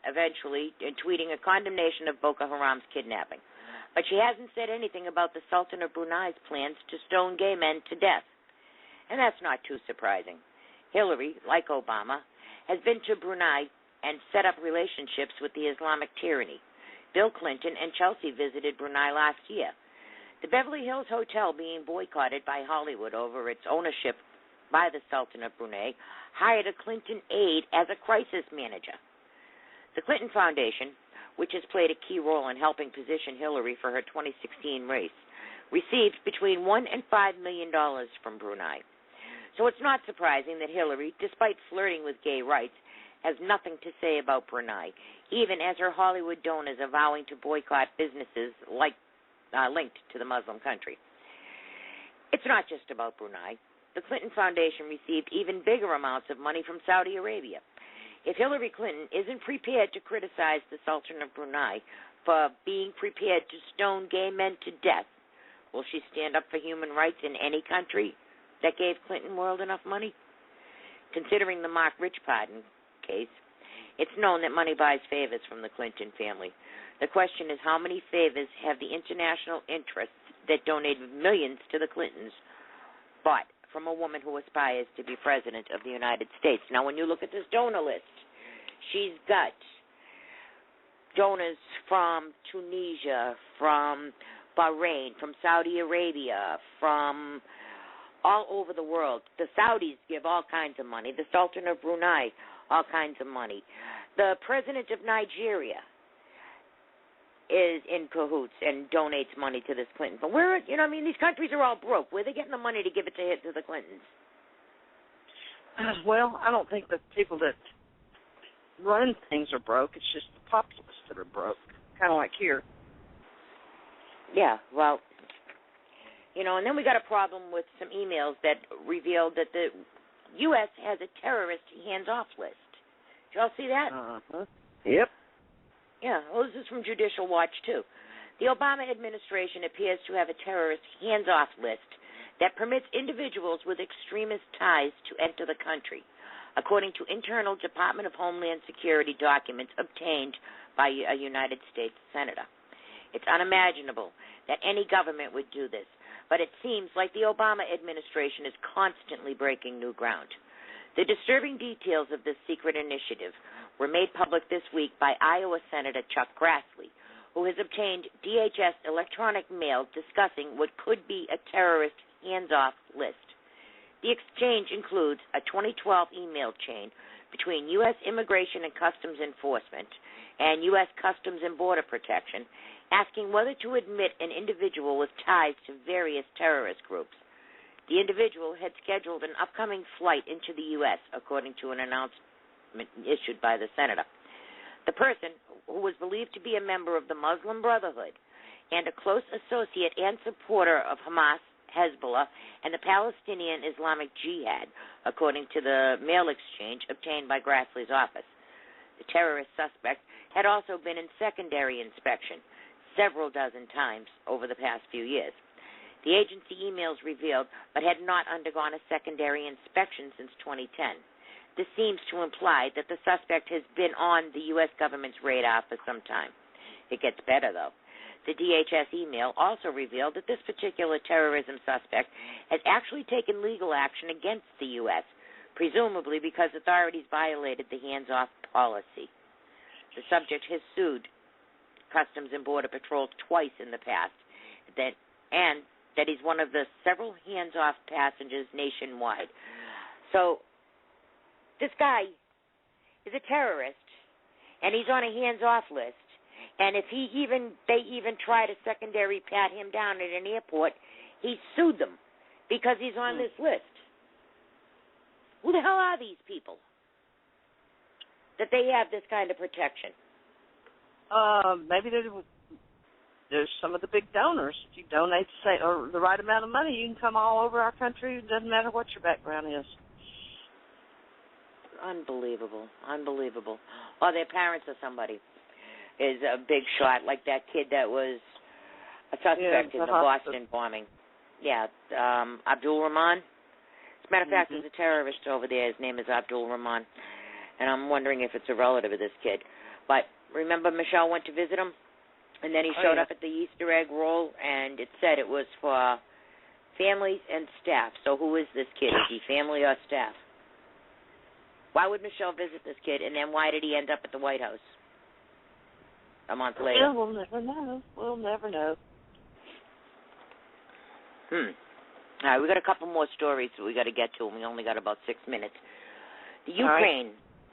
eventually tweeting a condemnation of Boko Haram's kidnapping, but she hasn't said anything about the Sultan of Brunei's plans to stone gay men to death. And that's not too surprising. Hillary, like Obama, has been to Brunei and set up relationships with the Islamic tyranny. Bill Clinton and Chelsea visited Brunei last year. The Beverly Hills Hotel being boycotted by Hollywood over its ownership by the Sultan of Brunei hired a Clinton aide as a crisis manager. The Clinton Foundation, which has played a key role in helping position Hillary for her 2016 race, received between $1 and $5 million from Brunei. So it's not surprising that Hillary, despite flirting with gay rights, has nothing to say about Brunei, even as her Hollywood donors are vowing to boycott businesses linked to the Muslim country. It's not just about Brunei. The Clinton Foundation received even bigger amounts of money from Saudi Arabia. If Hillary Clinton isn't prepared to criticize the Sultan of Brunei for being prepared to stone gay men to death, will she stand up for human rights in any country that gave Clinton World enough money? Considering the Mark Rich pardon case, it's known that money buys favors from the Clinton family. The question is, how many favors have the international interests that donated millions to the Clintons bought from a woman who aspires to be president of the United States? Now, when you look at this donor list, she's got donors from Tunisia, from Bahrain, from Saudi Arabia, from all over the world. The Saudis give all kinds of money. The Sultan of Brunei, all kinds of money. The president of Nigeria is in cahoots and donates money to this Clinton. But these countries are all broke. Where are they getting the money to give it to the Clintons? Well, I don't think the people that run things are broke. It's just the populace that are broke, kind of like here. Yeah, well, and then we got a problem with some emails that revealed that the U.S. has a terrorist hands-off list. Did y'all see that? Uh-huh. Yep. Yeah, well, this is from Judicial Watch, too. The Obama administration appears to have a terrorist hands-off list that permits individuals with extremist ties to enter the country, according to internal Department of Homeland Security documents obtained by a United States senator. It's unimaginable that any government would do this, but it seems like the Obama administration is constantly breaking new ground. The disturbing details of this secret initiative were made public this week by Iowa Senator Chuck Grassley, who has obtained DHS electronic mail discussing what could be a terrorist hands-off list. The exchange includes a 2012 email chain between U.S. Immigration and Customs Enforcement and U.S. Customs and Border Protection, asking whether to admit an individual with ties to various terrorist groups. The individual had scheduled an upcoming flight into the U.S., according to an announcement issued by the senator. The person, who was believed to be a member of the Muslim Brotherhood and a close associate and supporter of Hamas, Hezbollah, and the Palestinian Islamic Jihad, according to the mail exchange obtained by Grassley's office. The terrorist suspect had also been in secondary inspection several dozen times over the past few years. The agency emails revealed, but had not undergone a secondary inspection since 2010. This seems to imply that the suspect has been on the U.S. government's radar for some time. It gets better, though. The DHS email also revealed that this particular terrorism suspect has actually taken legal action against the U.S., presumably because authorities violated the hands-off policy. The subject has sued Customs and Border Patrol twice in the past, and that he's one of the several hands-off passengers nationwide. So this guy is a terrorist, and he's on a hands-off list. And if they even try to secondary pat him down at an airport, he sued them because he's on this list. Who the hell are these people that they have this kind of protection? Maybe there's some of the big donors. If you donate or the right amount of money, you can come all over our country. It doesn't matter what your background is. Unbelievable. Or their parents or somebody is a big shot, like that kid that was a suspect in the Boston bombing. Yeah, Abdul Rahman. As a matter of fact, there's a terrorist over there. His name is Abdul Rahman. And I'm wondering if it's a relative of this kid. But remember Michelle went to visit him? And then he showed up at the Easter egg roll, and it said it was for families and staff. So who is this kid? Is he family or staff? Why would Michelle visit this kid, and then why did he end up at the White House a month later? Yeah, we'll never know. We'll never know. All right, we got a couple more stories that we got to get to, and we only got about 6 minutes. The Ukraine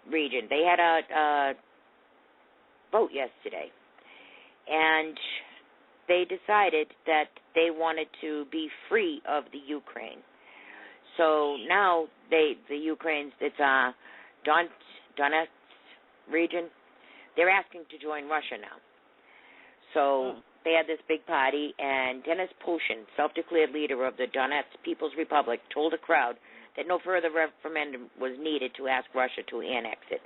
region, they had a vote yesterday, and they decided that they wanted to be free of the Ukraine. So now the Ukraine's, it's Donetsk region, they're asking to join Russia now. So they had this big party, and Denis Putin, self-declared leader of the Donetsk People's Republic, told a crowd that no further referendum was needed to ask Russia to annex it.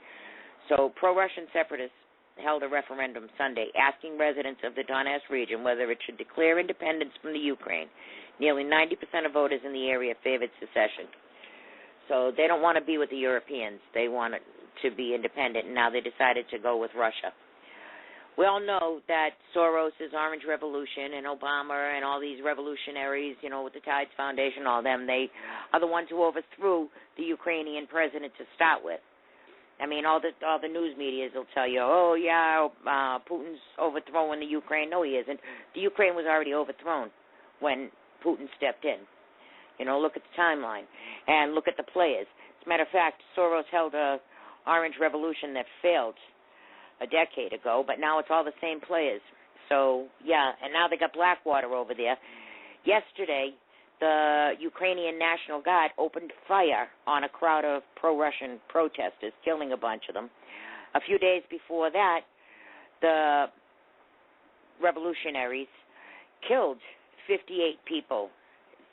So pro-Russian separatists held a referendum Sunday asking residents of the Donetsk region whether it should declare independence from the Ukraine. Nearly 90% of voters in the area favored secession. So they don't want to be with the Europeans. They want to be independent, and now they decided to go with Russia. We all know that Soros' Orange Revolution and Obama and all these revolutionaries, you know, with the Tides Foundation, all them, they are the ones who overthrew the Ukrainian president to start with. I mean, all the news medias will tell you, oh, yeah, Putin's overthrowing the Ukraine. No, he isn't. The Ukraine was already overthrown when Putin stepped in. You know, look at the timeline and look at the players. As a matter of fact, Soros held a Orange Revolution that failed a decade ago, but now it's all the same players. So, yeah, and now they got Blackwater over there. Yesterday, the Ukrainian National Guard opened fire on a crowd of pro-Russian protesters, killing a bunch of them. A few days before that, the revolutionaries killed 58 people,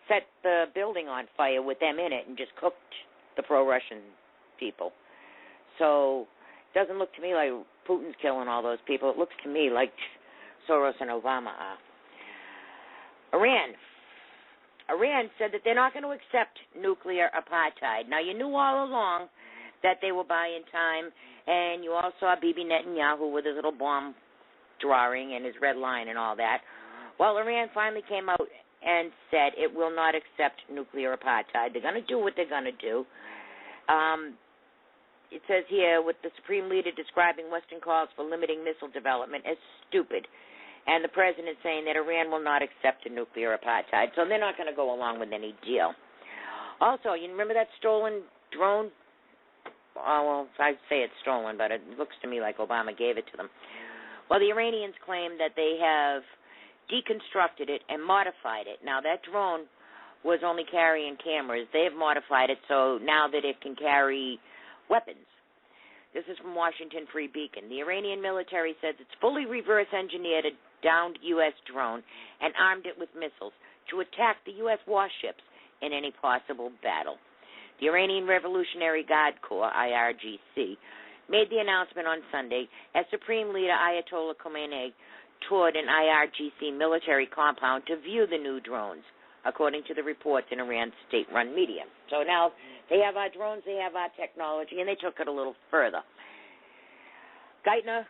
set the building on fire with them in it, and just cooked the pro-Russian people. So it doesn't look to me like Putin's killing all those people. It looks to me like Soros and Obama are. Iran said that they're not going to accept nuclear apartheid. Now, you knew all along that they were buying time, and you all saw Bibi Netanyahu with his little bomb drawing and his red line and all that. Well, Iran finally came out and said it will not accept nuclear apartheid. They're going to do what they're going to do. It says here, with the Supreme Leader describing Western calls for limiting missile development as stupid, and the President saying that Iran will not accept a nuclear apartheid, so they're not going to go along with any deal. Also, you remember that stolen drone? Well, I'd say it's stolen, but it looks to me like Obama gave it to them. Well, the Iranians claim that they have deconstructed it and modified it. Now, that drone was only carrying cameras. They have modified it so now that it can carry weapons. This is from Washington Free Beacon. The Iranian military says it's fully reverse-engineered a downed U.S. drone and armed it with missiles to attack the U.S. warships in any possible battle. The Iranian Revolutionary Guard Corps, IRGC, made the announcement on Sunday as Supreme Leader Ayatollah Khomeini toured an IRGC military compound to view the new drones, according to the reports in Iran's state-run media. So now they have our drones, they have our technology, and they took it a little further. Geithner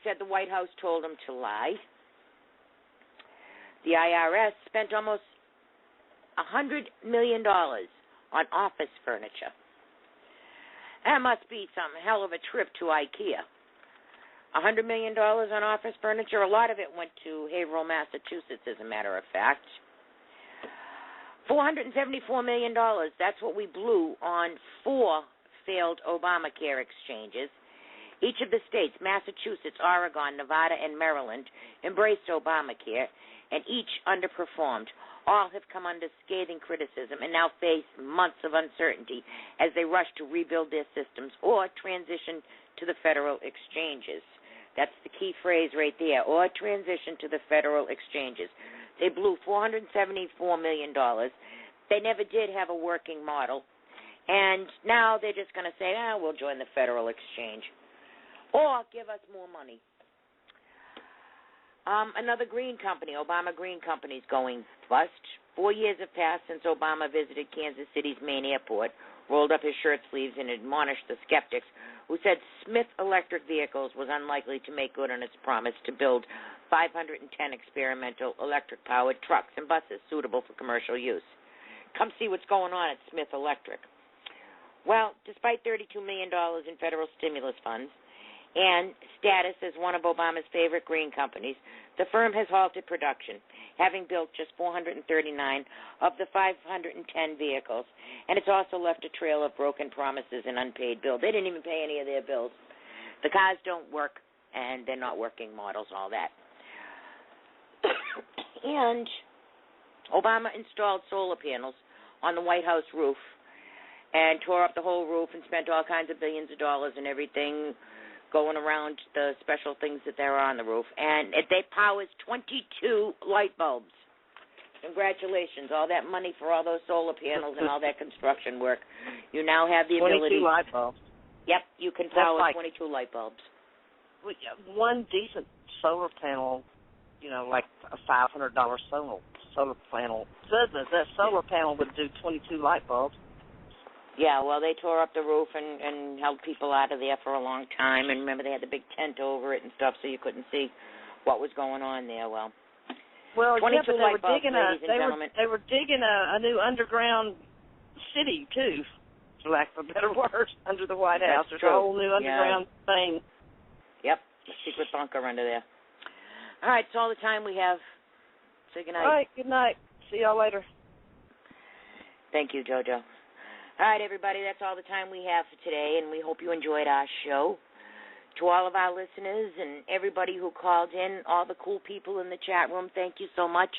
said the White House told him to lie. The IRS spent almost $100 million on office furniture. That must be some hell of a trip to IKEA. $100 million on office furniture. A lot of it went to Haverhill, Massachusetts, as a matter of fact. $474 million, that's what we blew on 4 failed Obamacare exchanges. Each of the states, Massachusetts, Oregon, Nevada, and Maryland, embraced Obamacare, and each underperformed. All have come under scathing criticism and now face months of uncertainty as they rush to rebuild their systems or transition to the federal exchanges. That's the key phrase right there, or transition to the federal exchanges. They blew $474 million. They never did have a working model. And now they're just going to say, we'll join the federal exchange. Or give us more money. Another green company, Obama Green Company, is going bust. 4 years have passed since Obama visited Kansas City's main airport, rolled up his shirt sleeves, and admonished the skeptics who said Smith Electric Vehicles was unlikely to make good on its promise to build 510 experimental electric-powered trucks and buses suitable for commercial use. Come see what's going on at Smith Electric. Well, despite $32 million in federal stimulus funds and status as one of Obama's favorite green companies, the firm has halted production, having built just 439 of the 510 vehicles, and it's also left a trail of broken promises and unpaid bills. They didn't even pay any of their bills. The cars don't work, and they're not working models, all that. And Obama installed solar panels on the White House roof and tore up the whole roof and spent all kinds of billions of dollars and everything going around the special things that there are on the roof. And they powers 22 light bulbs. Congratulations. All that money for all those solar panels and all that construction work. You now have the ability. 22 light bulbs. Yep, you can power 22 light bulbs. One decent solar panel, like a $500 solar panel. Goodness, that solar panel would do 22 light bulbs. Yeah, well, they tore up the roof and held people out of there for a long time. And remember, they had the big tent over it and stuff, so you couldn't see what was going on there. Well, yeah, but light bulbs, ladies and gentlemen. They were digging a new underground city too, for lack of a better word, under the White House. There's a whole new underground thing. Yep, a secret bunker under there. All right, it's all the time we have. Say good night. All right, good night. See y'all later. Thank you, JoJo. All right, everybody, that's all the time we have for today, and we hope you enjoyed our show. To all of our listeners and everybody who called in, all the cool people in the chat room, thank you so much.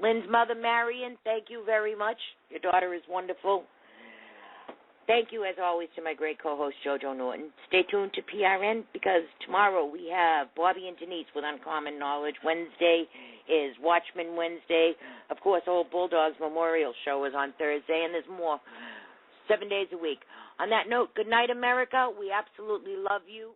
Lynn's mother, Marion, thank you very much. Your daughter is wonderful. Thank you, as always, to my great co-host, JoJo Norton. Stay tuned to PRN, because tomorrow we have Bobby and Denise with Uncommon Knowledge. Wednesday is Watchman Wednesday. Of course, Old Bulldog's Memorial Show is on Thursday, and there's more. 7 days a week. On that note, good night, America. We absolutely love you.